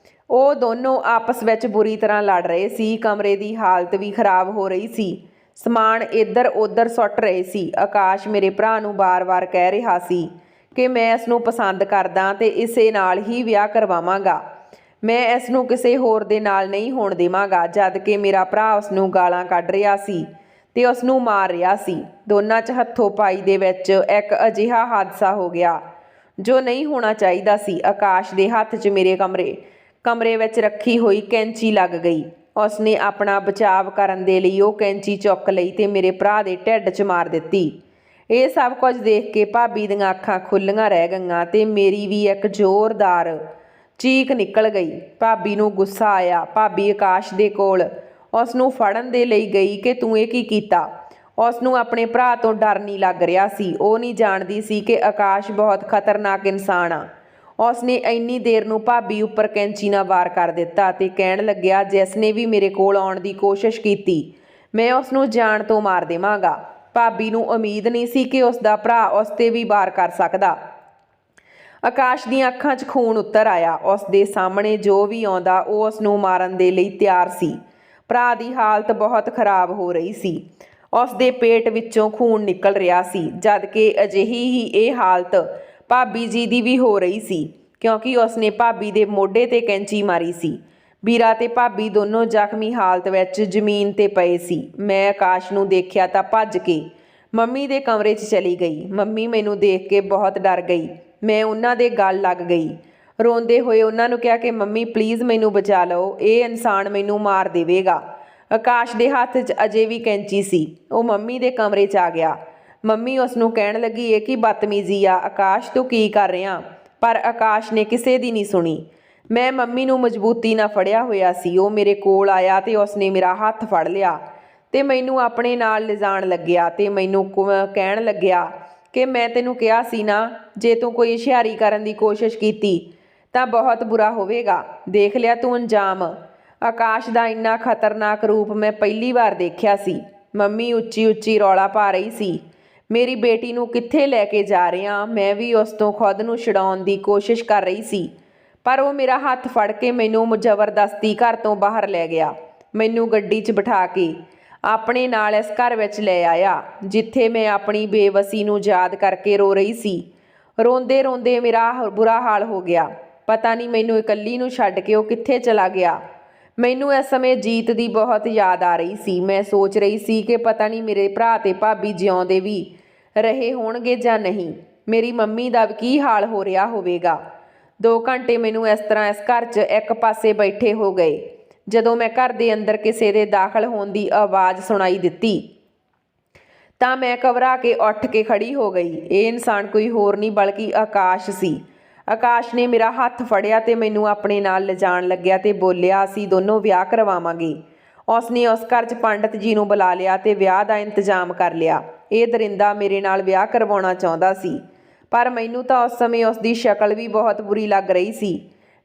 ਉਹ ਦੋਨੋਂ ਆਪਸ ਵਿੱਚ ਬੁਰੀ ਤਰ੍ਹਾਂ ਲੜ ਰਹੇ ਸੀ। ਕਮਰੇ ਦੀ ਹਾਲਤ ਵੀ ਖਰਾਬ ਹੋ ਰਹੀ ਸੀ। ਸਮਾਨ ਇੱਧਰ ਉੱਧਰ ਸੁੱਟ ਰਹੇ ਸੀ। ਆਕਾਸ਼ ਮੇਰੇ ਭਰਾ ਨੂੰ ਵਾਰ-ਵਾਰ ਕਹਿ ਰਿਹਾ ਸੀ ਕਿ ਮੈਂ ਇਸ ਨੂੰ ਪਸੰਦ ਕਰਦਾ ਤੇ ਇਸੇ ਨਾਲ ਹੀ ਵਿਆਹ ਕਰਵਾਵਾਂਗਾ। ਮੈਂ ਇਸ ਨੂੰ ਕਿਸੇ ਹੋਰ ਦੇ ਨਾਲ ਨਹੀਂ ਹੋਣ ਦੇਵਾਂਗਾ। ਜਦ ਕਿ ਮੇਰਾ ਭਰਾ ਉਸ ਨੂੰ ਗਾਲਾਂ ਕੱਢ ਰਿਹਾ ਸੀ ਤੇ ਉਸ ਨੂੰ ਮਾਰ ਰਿਹਾ ਸੀ। ਦੋਨਾਂ 'ਚ ਹੱਥੋਂ-ਪਾਈ ਦੇ ਵਿੱਚ ਇੱਕ ਅਜਿਹਾ ਹਾਦਸਾ ਹੋ ਗਿਆ ਜੋ ਨਹੀਂ ਹੋਣਾ ਚਾਹੀਦਾ ਸੀ। ਆਕਾਸ਼ ਦੇ ਹੱਥ 'ਚ ਮੇਰੇ ਕਮਰੇ ਵਿੱਚ ਰੱਖੀ ਹੋਈ ਕੈਂਚੀ ਲੱਗ ਗਈ। ਉਸਨੇ ਆਪਣਾ ਬਚਾਵ ਕਰਨ ਦੇ ਲਈ ਉਹ ਕੈਂਚੀ ਚੁੱਕ ਲਈ ਤੇ ਮੇਰੇ ਭਰਾ ਦੇ ਢਿੱਡ 'ਚ ਮਾਰ ਦਿੱਤੀ। ਇਹ ਸਭ ਕੁਝ ਦੇਖ ਕੇ ਭਾਬੀ ਦੀਆਂ ਅੱਖਾਂ ਖੁੱਲ੍ਹੀਆਂ ਰਹਿ ਗਈਆਂ ਤੇ ਮੇਰੀ ਵੀ ਇੱਕ ਜ਼ੋਰਦਾਰ ਚੀਕ ਨਿਕਲ ਗਈ। ਭਾਬੀ ਨੂੰ ਗੁੱਸਾ ਆਇਆ। ਭਾਬੀ ਆਕਾਸ਼ ਦੇ ਕੋਲ ਉਸ ਨੂੰ ਫੜਨ ਦੇ ਲਈ ਗਈ ਕਿ ਤੂੰ ਇਹ ਕੀ ਕੀਤਾ। ਉਸ ਨੂੰ ਆਪਣੇ ਭਰਾ ਤੋਂ ਡਰ ਨਹੀਂ ਲੱਗ ਰਿਹਾ ਸੀ। ਉਹ ਨਹੀਂ ਜਾਣਦੀ ਸੀ ਕਿ ਆਕਾਸ਼ ਬਹੁਤ ਖਤਰਨਾਕ ਇਨਸਾਨ ਆ। ਉਸ ਨੇ ਇੰਨੀ ਦੇਰ ਨੂੰ ਭਾਬੀ ਉੱਪਰ ਕੈਂਚੀ ਨਾਲ ਵਾਰ ਕਰ ਦਿੱਤਾ ਤੇ ਕਹਿਣ ਲੱਗਿਆ, ਜਿਸ ਨੇ ਵੀ ਮੇਰੇ ਕੋਲ ਆਉਣ ਦੀ ਕੋਸ਼ਿਸ਼ ਕੀਤੀ ਮੈਂ ਉਸ ਨੂੰ ਜਾਨ ਤੋਂ ਮਾਰ ਦੇਵਾਂਗਾ। ਭਾਬੀ ਨੂੰ ਉਮੀਦ ਨਹੀਂ ਸੀ ਕਿ ਉਸ ਦਾ ਭਰਾ ਉਸ 'ਤੇ ਵੀ ਵਾਰ ਕਰ ਸਕਦਾ। ਆਕਾਸ਼ ਦੀਆਂ ਅੱਖਾਂ 'ਚ ਖੂਨ ਉਤਰ ਆਇਆ। ਉਸ ਦੇ ਸਾਹਮਣੇ ਜੋ ਵੀ ਆਉਂਦਾ ਉਹ ਉਸ ਨੂੰ ਮਾਰਨ ਦੇ ਲਈ ਤਿਆਰ ਸੀ। ਭਰਾ ਦੀ ਹਾਲਤ ਬਹੁਤ ਖਰਾਬ ਹੋ ਰਹੀ ਸੀ। ਉਸ ਦੇ ਪੇਟ ਵਿੱਚੋਂ ਖੂਨ ਨਿਕਲ ਰਿਹਾ ਸੀ ਜਦ ਕਿ ਅਜਿਹੀ ਹੀ ਇਹ ਹਾਲਤ ਭਾਬੀ ਜੀ ਦੀ ਵੀ ਹੋ ਰਹੀ ਸੀ ਕਿਉਂਕਿ ਉਸਨੇ ਭਾਬੀ ਦੇ ਮੋਢੇ 'ਤੇ ਕੈਂਚੀ ਮਾਰੀ ਸੀ। ਵੀਰਾ ਤੇ ਭਾਬੀ ਦੋਨੋਂ ਜ਼ਖਮੀ ਹਾਲਤ ਵਿੱਚ ਜ਼ਮੀਨ 'ਤੇ ਪਏ ਸੀ। ਮੈਂ ਆਕਾਸ਼ ਨੂੰ ਦੇਖਿਆ ਤਾਂ ਭੱਜ ਕੇ ਮੰਮੀ ਦੇ ਕਮਰੇ 'ਚ ਚਲੀ ਗਈ। ਮੰਮੀ ਮੈਨੂੰ ਦੇਖ ਕੇ ਬਹੁਤ ਡਰ ਗਈ। ਮੈਂ ਉਹਨਾਂ ਦੇ ਗਲ ਲੱਗ ਗਈ। ਰੋਂਦੇ ਹੋਏ ਉਹਨਾਂ ਨੂੰ ਕਿਹਾ ਕਿ ਮੰਮੀ ਪਲੀਜ਼ ਮੈਨੂੰ ਬਚਾ ਲਓ, ਇਹ ਇਨਸਾਨ ਮੈਨੂੰ ਮਾਰ ਦੇਵੇਗਾ। ਆਕਾਸ਼ ਦੇ ਹੱਥ 'ਚ ਅਜੇ ਵੀ ਕੈਂਚੀ ਸੀ। ਉਹ ਮੰਮੀ ਦੇ ਕਮਰੇ 'ਚ ਆ ਗਿਆ। ਮੰਮੀ ਉਸ ਨੂੰ ਕਹਿਣ ਲੱਗੀ, ਇਹ ਕੀ ਬਦਤਮੀਜ਼ੀ ਆ ਆਕਾਸ਼, ਤੂੰ ਕੀ ਕਰ ਰਿਹਾ? ਪਰ ਆਕਾਸ਼ ਨੇ ਕਿਸੇ ਦੀ ਨਹੀਂ ਸੁਣੀ। ਮੈਂ ਮੰਮੀ ਨੂੰ ਮਜ਼ਬੂਤੀ ਨਾਲ ਫੜਿਆ ਹੋਇਆ ਸੀ। ਉਹ ਮੇਰੇ ਕੋਲ ਆਇਆ ਤੇ ਉਸਨੇ ਮੇਰਾ ਹੱਥ ਫੜ ਲਿਆ ਤੇ ਮੈਨੂੰ ਆਪਣੇ ਨਾਲ ਲਿਜਾਣ ਲੱਗਿਆ ਤੇ ਮੈਨੂੰ ਕਹਿਣ ਲੱਗਿਆ ਕਿ ਮੈਂ ਤੈਨੂੰ ਕਿਹਾ ਸੀ ਨਾ, ਜੇ ਤੂੰ ਕੋਈ ਹੁਸ਼ਿਆਰੀ ਕਰਨ ਦੀ ਕੋਸ਼ਿਸ਼ ਕੀਤੀ ਤਾਂ ਬਹੁਤ ਬੁਰਾ ਹੋਵੇਗਾ। ਦੇਖ ਲਿਆ ਤੂੰ ਅੰਜਾਮ। ਆਕਾਸ਼ ਦਾ ਇੰਨਾ ਖਤਰਨਾਕ ਰੂਪ ਮੈਂ ਪਹਿਲੀ ਵਾਰ ਦੇਖਿਆ ਸੀ। ਮੰਮੀ ਉੱਚੀ ਉੱਚੀ ਰੌਲਾ ਪਾ ਰਹੀ ਸੀ, ਮੇਰੀ ਬੇਟੀ ਨੂੰ ਕਿੱਥੇ ਲੈ ਕੇ ਜਾ ਰਿਹਾ? ਮੈਂ ਵੀ ਉਸ ਤੋਂ ਖੁਦ ਨੂੰ ਛੁਡਾਉਣ ਦੀ ਕੋਸ਼ਿਸ਼ ਕਰ ਰਹੀ ਸੀ ਪਰ ਉਹ ਮੇਰਾ ਹੱਥ ਫੜ ਕੇ ਮੈਨੂੰ ਜ਼ਬਰਦਸਤੀ ਘਰ ਤੋਂ ਬਾਹਰ ਲੈ ਗਿਆ। ਮੈਨੂੰ ਗੱਡੀ 'ਚ ਬਿਠਾ ਕੇ ਆਪਣੇ ਨਾਲ ਇਸ ਘਰ ਵਿੱਚ ਲੈ ਆਇਆ ਜਿੱਥੇ ਮੈਂ ਆਪਣੀ ਬੇਵਸੀ ਨੂੰ ਯਾਦ ਕਰਕੇ ਰੋ ਰਹੀ ਸੀ। ਰੋਂਦੇ ਰੋਂਦੇ ਮੇਰਾ ਬੁਰਾ ਹਾਲ ਹੋ ਗਿਆ। ਪਤਾ ਨਹੀਂ ਮੈਨੂੰ ਇਕੱਲੀ ਨੂੰ ਛੱਡ ਕੇ ਉਹ ਕਿੱਥੇ ਚਲਾ ਗਿਆ। ਮੈਨੂੰ ਇਸ ਸਮੇਂ ਜੀਤ ਦੀ ਬਹੁਤ ਯਾਦ ਆ ਰਹੀ ਸੀ। ਮੈਂ ਸੋਚ ਰਹੀ ਸੀ ਕਿ ਪਤਾ ਨਹੀਂ ਮੇਰੇ ਭਰਾ ਤੇ ਭਾਬੀ ਜਿਉਂਦੇ ਵੀ ਰਹੇ ਹੋਣਗੇ ਜਾਂ ਨਹੀਂ। ਮੇਰੀ ਮੰਮੀ ਦਾ ਵੀ ਕੀ ਹਾਲ ਹੋ ਰਿਹਾ ਹੋਵੇਗਾ। 2 ਘੰਟੇ ਮੈਨੂੰ ਇਸ ਤਰ੍ਹਾਂ ਇਸ ਘਰ 'ਚ ਇੱਕ ਪਾਸੇ ਬੈਠੇ ਹੋ ਗਏ। ਜਦੋਂ ਮੈਂ ਘਰ ਦੇ ਅੰਦਰ ਕਿਸੇ ਦੇ ਦਾਖਲ ਹੋਣ ਦੀ ਆਵਾਜ਼ ਸੁਣਾਈ ਦਿੱਤੀ ਤਾਂ ਮੈਂ ਘਬਰਾ ਕੇ ਉੱਠ ਕੇ ਖੜੀ ਹੋ ਗਈ। ਇਹ ਇਨਸਾਨ ਕੋਈ ਹੋਰ ਨਹੀਂ ਬਲਕਿ ਆਕਾਸ਼ ਸੀ। ਆਕਾਸ਼ ਨੇ ਮੇਰਾ ਹੱਥ ਫੜਿਆ ਤੇ ਮੈਨੂੰ ਆਪਣੇ ਨਾਲ ਲਿਜਾਣ ਲੱਗਿਆ ਤੇ ਬੋਲਿਆ, ਅਸੀਂ ਦੋਨੋਂ ਵਿਆਹ ਕਰਵਾਵਾਂਗੇ। ਉਸਨੇ ਉਸ ਘਰ 'ਚ ਪੰਡਤ ਜੀ ਨੂੰ ਬੁਲਾ ਲਿਆ ਤੇ ਵਿਆਹ ਦਾ ਇੰਤਜ਼ਾਮ ਕਰ ਲਿਆ। ਇਹ ਦਰਿੰਦਾ ਮੇਰੇ ਨਾਲ ਵਿਆਹ ਕਰਵਾਉਣਾ ਚਾਹੁੰਦਾ ਸੀ, ਪਰ ਮੈਨੂੰ ਤਾਂ ਉਸ ਸਮੇਂ ਉਸ ਦੀ ਸ਼ਕਲ ਵੀ ਬਹੁਤ ਬੁਰੀ ਲੱਗ ਰਹੀ ਸੀ।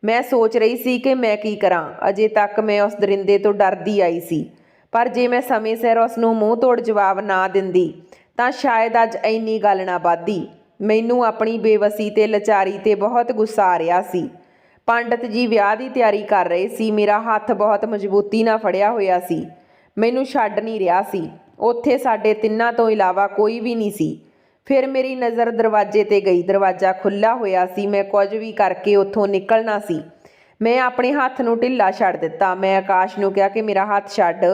ਮੈਂ ਸੋਚ ਰਹੀ ਸੀ ਕਿ ਮੈਂ ਕੀ ਕਰਾਂ। ਅਜੇ ਤੱਕ ਮੈਂ ਉਸ ਦਰਿੰਦੇ ਤੋਂ ਡਰਦੀ ਆਈ ਸੀ, ਪਰ ਜੇ ਮੈਂ ਸਮੇਂ ਸਿਰ ਉਸ ਨੂੰ ਮੂੰਹ ਤੋੜ ਜਵਾਬ ਨਾ ਦਿੰਦੀ ਤਾਂ ਸ਼ਾਇਦ ਅੱਜ ਇੰਨੀ ਗੱਲ ਨਾ ਵੱਧਦੀ। ਮੈਨੂੰ ਆਪਣੀ ਬੇਵਸੀ ਤੇ ਲਾਚਾਰੀ ਤੇ ਬਹੁਤ ਗੁੱਸਾ ਆ ਰਿਹਾ ਸੀ। ਪੰਡਤ ਜੀ ਵਿਆਹ ਦੀ ਤਿਆਰੀ ਕਰ ਰਹੇ ਸੀ। ਮੇਰਾ ਹੱਥ ਬਹੁਤ ਮਜ਼ਬੂਤੀ ਨਾਲ ਫੜਿਆ ਹੋਇਆ ਸੀ, ਮੈਨੂੰ ਛੱਡ ਨਹੀਂ ਰਿਹਾ ਸੀ। ਉੱਥੇ ਸਾਡੇ ਤਿੰਨਾਂ ਤੋਂ ਇਲਾਵਾ ਕੋਈ ਵੀ ਨਹੀਂ ਸੀ। ਫਿਰ ਮੇਰੀ ਨਜ਼ਰ ਦਰਵਾਜ਼ੇ ਤੇ ਗਈ। ਦਰਵਾਜ਼ਾ ਖੁੱਲ੍ਹਾ ਹੋਇਆ ਸੀ। ਮੈਂ ਕੁਝ ਵੀ ਕਰਕੇ ਉੱਥੋਂ ਨਿਕਲਣਾ ਸੀ। ਮੈਂ ਆਪਣੇ ਹੱਥ ਨੂੰ ਢਿੱਲਾ ਛੱਡ ਦਿੱਤਾ। ਮੈਂ ਆਕਾਸ਼ ਨੂੰ ਕਿਹਾ ਕਿ ਮੇਰਾ ਹੱਥ ਛੱਡ,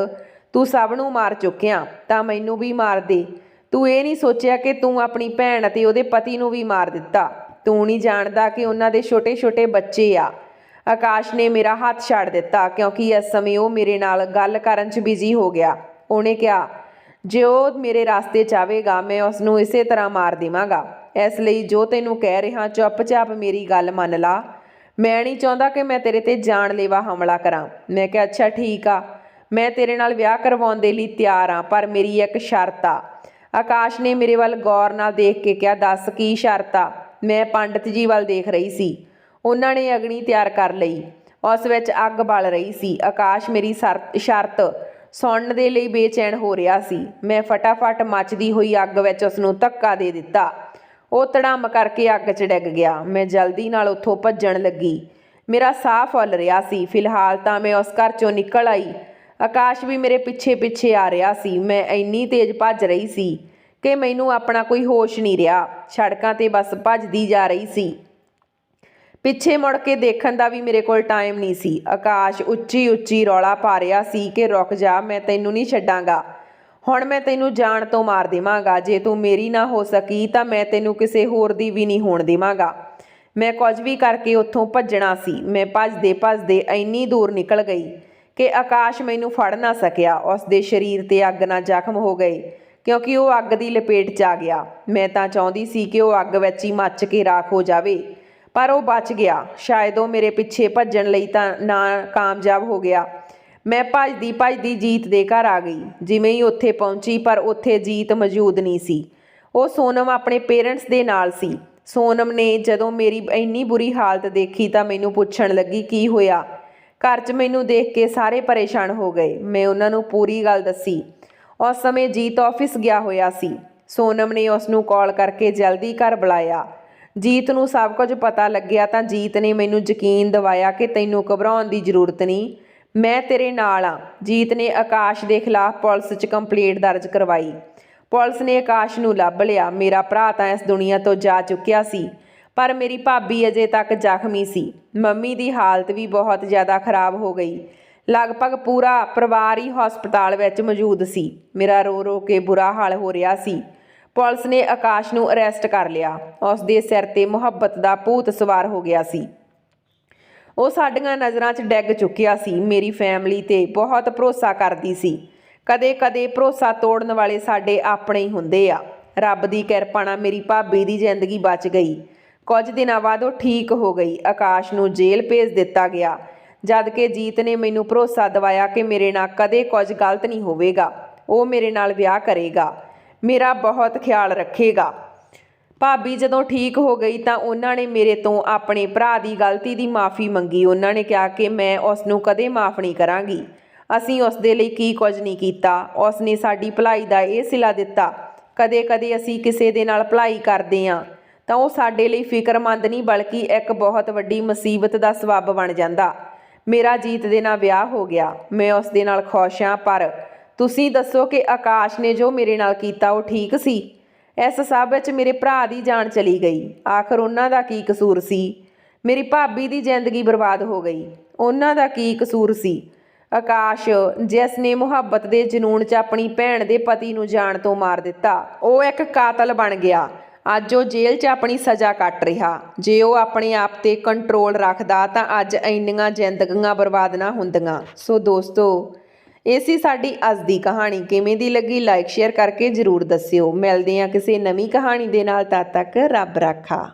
ਤੂੰ ਸਭ ਨੂੰ ਮਾਰ ਚੁੱਕਿਆ ਤਾਂ ਮੈਨੂੰ ਵੀ ਮਾਰ ਦੇ। ਤੂੰ ਇਹ ਨਹੀਂ ਸੋਚਿਆ ਕਿ ਤੂੰ ਆਪਣੀ ਭੈਣ ਅਤੇ ਉਹਦੇ ਪਤੀ ਨੂੰ ਵੀ ਮਾਰ ਦਿੱਤਾ। ਤੂੰ ਨਹੀਂ ਜਾਣਦਾ ਕਿ ਉਹਨਾਂ ਦੇ ਛੋਟੇ ਛੋਟੇ ਬੱਚੇ ਆ। ਆਕਾਸ਼ ਨੇ ਮੇਰਾ ਹੱਥ ਛੱਡ ਦਿੱਤਾ ਕਿਉਂਕਿ ਇਸ ਸਮੇਂ ਉਹ ਮੇਰੇ ਨਾਲ ਗੱਲ ਕਰਨ 'ਚ ਬਿਜ਼ੀ ਹੋ ਗਿਆ। ਉਹਨੇ ਕਿਹਾ, ਜੇ ਉਹ ਮੇਰੇ ਰਾਸਤੇ 'ਚ ਆਵੇਗਾ ਮੈਂ ਉਸ ਨੂੰ ਇਸੇ ਤਰ੍ਹਾਂ ਮਾਰ ਦੇਵਾਂਗਾ। ਇਸ ਲਈ ਜੋ ਤੈਨੂੰ ਕਹਿ ਰਿਹਾ ਚੁੱਪਚਾਪ ਮੇਰੀ ਗੱਲ ਮੰਨ ਲਾ। ਮੈਂ ਨਹੀਂ ਚਾਹੁੰਦਾ ਕਿ ਮੈਂ ਤੇਰੇ 'ਤੇ ਜਾਨਲੇਵਾ ਹਮਲਾ ਕਰਾਂ। ਮੈਂ ਕਿਹਾ, ਅੱਛਾ ਠੀਕ ਆ, ਮੈਂ ਤੇਰੇ ਨਾਲ ਵਿਆਹ ਕਰਵਾਉਣ ਦੇ ਲਈ ਤਿਆਰ ਹਾਂ, ਪਰ ਮੇਰੀ ਇੱਕ ਸ਼ਰਤ ਆ। ਆਕਾਸ਼ ਨੇ ਮੇਰੇ ਵੱਲ ਗੌਰ ਨਾਲ ਦੇਖ ਕੇ ਕਿਹਾ, ਦੱਸ ਕੀ ਸ਼ਰਤ ਆ। ਮੈਂ ਪੰਡਤ ਜੀ ਵੱਲ ਦੇਖ ਰਹੀ ਸੀ। ਉਹਨਾਂ ਨੇ ਅਗਨੀ ਤਿਆਰ ਕਰ ਲਈ। ਉਸ ਵਿੱਚ ਅੱਗ ਬਲ ਰਹੀ ਸੀ। ਆਕਾਸ਼ ਮੇਰੀ ਸ਼ਰਤ ਸੁਣਨ ਦੇ ਲਈ ਬੇਚੈਨ ਹੋ ਰਿਹਾ ਸੀ। ਮੈਂ ਫਟਾਫਟ ਮੱਚਦੀ ਹੋਈ ਅੱਗ ਵਿੱਚ ਉਸ ਨੂੰ ਧੱਕਾ ਦੇ ਦਿੱਤਾ। ਉਹ ਧੜਮ ਕਰਕੇ ਅੱਗ 'ਚ ਡਿੱਗ ਗਿਆ। ਮੈਂ ਜਲਦੀ ਨਾਲ ਉੱਥੋਂ ਭੱਜਣ ਲੱਗੀ। ਮੇਰਾ ਸਾਹ ਫੁੱਲ ਰਿਹਾ ਸੀ। ਫਿਲਹਾਲ ਤਾਂ ਮੈਂ ਉਸ ਘਰ 'ਚੋਂ ਨਿਕਲ ਆਈ। ਆਕਾਸ਼ ਵੀ ਮੇਰੇ ਪਿੱਛੇ ਪਿੱਛੇ ਆ ਰਿਹਾ ਸੀ। ਮੈਂ ਇੰਨੀ ਤੇਜ਼ ਭੱਜ ਰਹੀ ਸੀ ਕਿ ਮੈਨੂੰ ਆਪਣਾ ਕੋਈ ਹੋਸ਼ ਨਹੀਂ ਰਿਹਾ। ਸੜਕਾਂ 'ਤੇ ਬਸ ਭੱਜਦੀ ਜਾ ਰਹੀ ਸੀ। ਪਿੱਛੇ ਮੁੜ ਕੇ ਦੇਖਣ ਦਾ ਵੀ ਮੇਰੇ ਕੋਲ ਟਾਈਮ ਨਹੀਂ ਸੀ। ਆਕਾਸ਼ ਉੱਚੀ ਉੱਚੀ ਰੌਲਾ ਪਾ ਰਿਹਾ ਸੀ ਕਿ ਰੁਕ ਜਾ, ਮੈਂ ਤੈਨੂੰ ਨਹੀਂ ਛੱਡਾਂਗਾ। ਹੁਣ ਮੈਂ ਤੈਨੂੰ ਜਾਨ ਤੋਂ ਮਾਰ ਦੇਵਾਂਗਾ। ਜੇ ਤੂੰ ਮੇਰੀ ਨਾ ਹੋ ਸਕੀ ਤਾਂ ਮੈਂ ਤੈਨੂੰ ਕਿਸੇ ਹੋਰ ਦੀ ਵੀ ਨਹੀਂ ਹੋਣ ਦੇਵਾਂਗਾ। ਮੈਂ ਕੁਝ ਵੀ ਕਰਕੇ ਉੱਥੋਂ ਭੱਜਣਾ ਸੀ। ਮੈਂ ਭੱਜਦੇ ਭੱਜਦੇ ਇੰਨੀ ਦੂਰ ਨਿਕਲ ਗਈ ਕਿ ਆਕਾਸ਼ ਮੈਨੂੰ ਫੜ ਨਾ ਸਕਿਆ। ਉਸ ਦੇ ਸਰੀਰ 'ਤੇ ਅੱਗ ਨਾਲ ਜ਼ਖਮ ਹੋ ਗਏ ਕਿਉਂਕਿ ਉਹ ਅੱਗ ਦੀ ਲਪੇਟ 'ਚ ਆ ਗਿਆ। ਮੈਂ ਤਾਂ ਚਾਹੁੰਦੀ ਸੀ ਕਿ ਉਹ ਅੱਗ ਵਿੱਚ ਹੀ ਮੱਚ ਕੇ ਰਾਖ ਹੋ ਜਾਵੇ, ਪਰ ਉਹ ਬਚ ਗਿਆ। ਸ਼ਾਇਦ ਉਹ ਮੇਰੇ ਪਿੱਛੇ ਭੱਜਣ ਲਈ ਤਾਂ ਨਾ ਕਾਮਯਾਬ ਹੋ ਗਿਆ। ਮੈਂ ਭੱਜਦੀ ਭੱਜਦੀ ਜੀਤ ਦੇ ਘਰ ਆ ਗਈ। ਜਿਵੇਂ ਹੀ ਉੱਥੇ ਪਹੁੰਚੀ ਪਰ ਉੱਥੇ ਜੀਤ ਮੌਜੂਦ ਨਹੀਂ ਸੀ। ਉਹ ਸੋਨਮ ਆਪਣੇ ਪੇਰੈਂਟਸ ਦੇ ਨਾਲ ਸੀ। ਸੋਨਮ ਨੇ ਜਦੋਂ ਮੇਰੀ ਇੰਨੀ ਬੁਰੀ ਹਾਲਤ ਦੇਖੀ ਤਾਂ ਮੈਨੂੰ ਪੁੱਛਣ ਲੱਗੀ, ਕੀ ਹੋਇਆ। ਘਰ 'ਚ ਮੈਨੂੰ ਦੇਖ ਕੇ ਸਾਰੇ ਪਰੇਸ਼ਾਨ ਹੋ ਗਏ। ਮੈਂ ਉਹਨਾਂ ਨੂੰ ਪੂਰੀ ਗੱਲ ਦੱਸੀ। ਉਸ ਸਮੇਂ ਜੀਤ ਆਫਿਸ ਗਿਆ ਹੋਇਆ ਸੀ। ਸੋਨਮ ਨੇ ਉਸ ਨੂੰ ਕਾਲ ਕਰਕੇ ਜਲਦੀ ਘਰ ਬੁਲਾਇਆ। ਜੀਤ ਨੂੰ ਸਭ ਕੁਝ ਪਤਾ ਲੱਗਿਆ ਤਾਂ ਜੀਤ ਨੇ ਮੈਨੂੰ ਯਕੀਨ ਦਿਵਾਇਆ ਕਿ ਤੈਨੂੰ ਘਬਰਾਉਣ ਦੀ ਜ਼ਰੂਰਤ ਨਹੀਂ, ਮੈਂ ਤੇਰੇ ਨਾਲ ਆ। ਜੀਤ ਨੇ ਆਕਾਸ਼ ਦੇ ਖਿਲਾਫ ਪੁਲਿਸ 'ਚ ਕੰਪਲੇਂਟ ਦਰਜ ਕਰਵਾਈ। ਪੁਲਿਸ ਨੇ ਆਕਾਸ਼ ਨੂੰ ਲੱਭ ਲਿਆ। ਮੇਰਾ ਭਰਾ ਤਾਂ ਇਸ ਦੁਨੀਆ ਤੋਂ ਜਾ ਚੁੱਕਿਆ ਸੀ, ਪਰ ਮੇਰੀ ਭਾਬੀ ਅਜੇ ਤੱਕ ਜ਼ਖਮੀ ਸੀ। ਮੰਮੀ ਦੀ ਹਾਲਤ ਵੀ ਬਹੁਤ ਜ਼ਿਆਦਾ ਖਰਾਬ ਹੋ ਗਈ। ਲਗਭਗ ਪੂਰਾ ਪਰਿਵਾਰ ਹੀ ਹਸਪਤਾਲ ਵਿੱਚ ਮੌਜੂਦ ਸੀ। ਮੇਰਾ ਰੋ ਰੋ ਕੇ ਬੁਰਾ ਹਾਲ ਹੋ ਰਿਹਾ ਸੀ। ਪੁਲਿਸ ਨੇ ਆਕਾਸ਼ ਨੂੰ ਅਰੈਸਟ ਕਰ ਲਿਆ। ਉਸ ਦੇ ਸਿਰ 'ਤੇ ਮੁਹੱਬਤ ਦਾ ਭੂਤ ਸਵਾਰ ਹੋ ਗਿਆ ਸੀ। ਉਹ ਸਾਡੀਆਂ ਨਜ਼ਰਾਂ 'ਚ ਡਿੱਗ ਚੁੱਕਿਆ ਸੀ। ਮੇਰੀ ਫੈਮਿਲੀ 'ਤੇ ਬਹੁਤ ਭਰੋਸਾ ਕਰਦੀ ਸੀ। ਕਦੇ ਕਦੇ ਭਰੋਸਾ ਤੋੜਨ ਵਾਲੇ ਸਾਡੇ ਆਪਣੇ ਹੀ ਹੁੰਦੇ ਆ। ਰੱਬ ਦੀ ਕਿਰਪਾ ਨਾਲ ਮੇਰੀ ਭਾਬੀ ਦੀ ਜ਼ਿੰਦਗੀ ਬਚ ਗਈ। ਕੁਝ ਦਿਨਾਂ ਬਾਅਦ ਉਹ ਠੀਕ ਹੋ ਗਈ। ਆਕਾਸ਼ ਨੂੰ ਜੇਲ੍ਹ ਭੇਜ ਦਿੱਤਾ ਗਿਆ, ਜਦ ਕਿ ਜੀਤ ਨੇ ਮੈਨੂੰ ਭਰੋਸਾ ਦਿਵਾਇਆ ਕਿ ਮੇਰੇ ਨਾਲ ਕਦੇ ਕੁਝ ਗਲਤ ਨਹੀਂ ਹੋਵੇਗਾ। ਉਹ ਮੇਰੇ ਨਾਲ ਵਿਆਹ ਕਰੇਗਾ, ਮੇਰਾ ਬਹੁਤ ਖਿਆਲ ਰੱਖੇਗਾ। ਭਾਬੀ ਜਦੋਂ ਠੀਕ ਹੋ ਗਈ ਤਾਂ ਉਹਨਾਂ ਨੇ ਮੇਰੇ ਤੋਂ ਆਪਣੇ ਭਰਾ ਦੀ ਗਲਤੀ ਦੀ ਮਾफ़ੀ ਮੰਗੀ। ਉਹਨਾਂ ਨੇ ਕਿਹਾ ਕਿ ਮੈਂ ਉਸ ਨੂੰ ਕਦੇ ਮਾफ़ ਨਹੀਂ ਕਰਾਂਗੀ। ਅਸੀਂ ਉਸ ਦੇ ਲਈ ਕੀ ਕੁਝ ਨਹੀਂ ਕੀਤਾ। ਉਸ ਨੇ ਸਾਡੀ ਭਲਾਈ ਦਾ ਇਹ ਸਿਲਾ ਦਿੱਤਾ। ਕਦੇ ਕਦੇ ਅਸੀਂ ਕਿਸੇ ਦੇ ਨਾਲ ਭਲਾਈ ਕਰਦੇ ਹਾਂ ਤਾਂ ਉਹ ਸਾਡੇ ਲਈ ਫਿਕਰਮੰਦ ਨਹੀਂ ਬਲਕਿ ਇੱਕ ਬਹੁਤ ਵੱਡੀ ਮੁਸੀਬਤ ਦਾ ਸਬੱਬ ਬਣ ਜਾਂਦਾ। ਮੇਰਾ ਜੀਤ ਦੇ ਨਾਲ ਵਿਆਹ ਹੋ ਗਿਆ। ਮੈਂ ਉਸ ਦੇ ਨਾਲ ਖੁਸ਼ ਹਾਂ, ਪਰ ਤੁਸੀਂ ਦੱਸੋ ਕਿ ਆਕਾਸ਼ ਨੇ ਜੋ ਮੇਰੇ ਨਾਲ ਕੀਤਾ ਉਹ ਠੀਕ ਸੀ? ਇਸ ਸਭ ਵਿੱਚ ਮੇਰੇ ਭਰਾ ਦੀ ਜਾਨ ਚਲੀ ਗਈ। ਆਖਰ ਉਹਨਾਂ ਦਾ ਕੀ ਕਸੂਰ ਸੀ? ਮੇਰੀ ਭਾਬੀ ਦੀ ਜ਼ਿੰਦਗੀ ਬਰਬਾਦ ਹੋ ਗਈ। ਉਹਨਾਂ ਦਾ ਕੀ ਕਸੂਰ ਸੀ? ਆਕਾਸ਼, ਜਿਸ ਨੇ ਮੁਹੱਬਤ ਦੇ ਜਨੂੰਨ 'ਚ ਆਪਣੀ ਭੈਣ ਦੇ ਪਤੀ ਨੂੰ ਜਾਣ ਤੋਂ ਮਾਰ ਦਿੱਤਾ, ਉਹ ਇੱਕ ਕਾਤਲ ਬਣ ਗਿਆ। ਅੱਜ ਉਹ ਜੇਲ੍ਹ 'ਚ ਆਪਣੀ ਸਜ਼ਾ ਕੱਟ ਰਿਹਾ। ਜੇ ਉਹ ਆਪਣੇ ਆਪ 'ਤੇ ਕੰਟਰੋਲ ਰੱਖਦਾ ਤਾਂ ਅੱਜ ਇੰਨੀਆਂ ਜ਼ਿੰਦਗੀਆਂ ਬਰਬਾਦ ਨਾ ਹੁੰਦੀਆਂ। ਸੋ ਦੋਸਤੋ, ਇਹ ਸੀ ਸਾਡੀ ਅੱਜ ਦੀ ਕਹਾਣੀ। ਕਿਵੇਂ ਦੀ ਲੱਗੀ ਲਾਈਕ ਸ਼ੇਅਰ ਕਰਕੇ ਜ਼ਰੂਰ ਦੱਸਿਓ। ਮਿਲਦੇ ਹਾਂ ਕਿਸੇ ਨਵੀਂ ਕਹਾਣੀ ਦੇ ਨਾਲ। ਤਦ ਤੱਕ ਰੱਬ ਰਾਖਾ।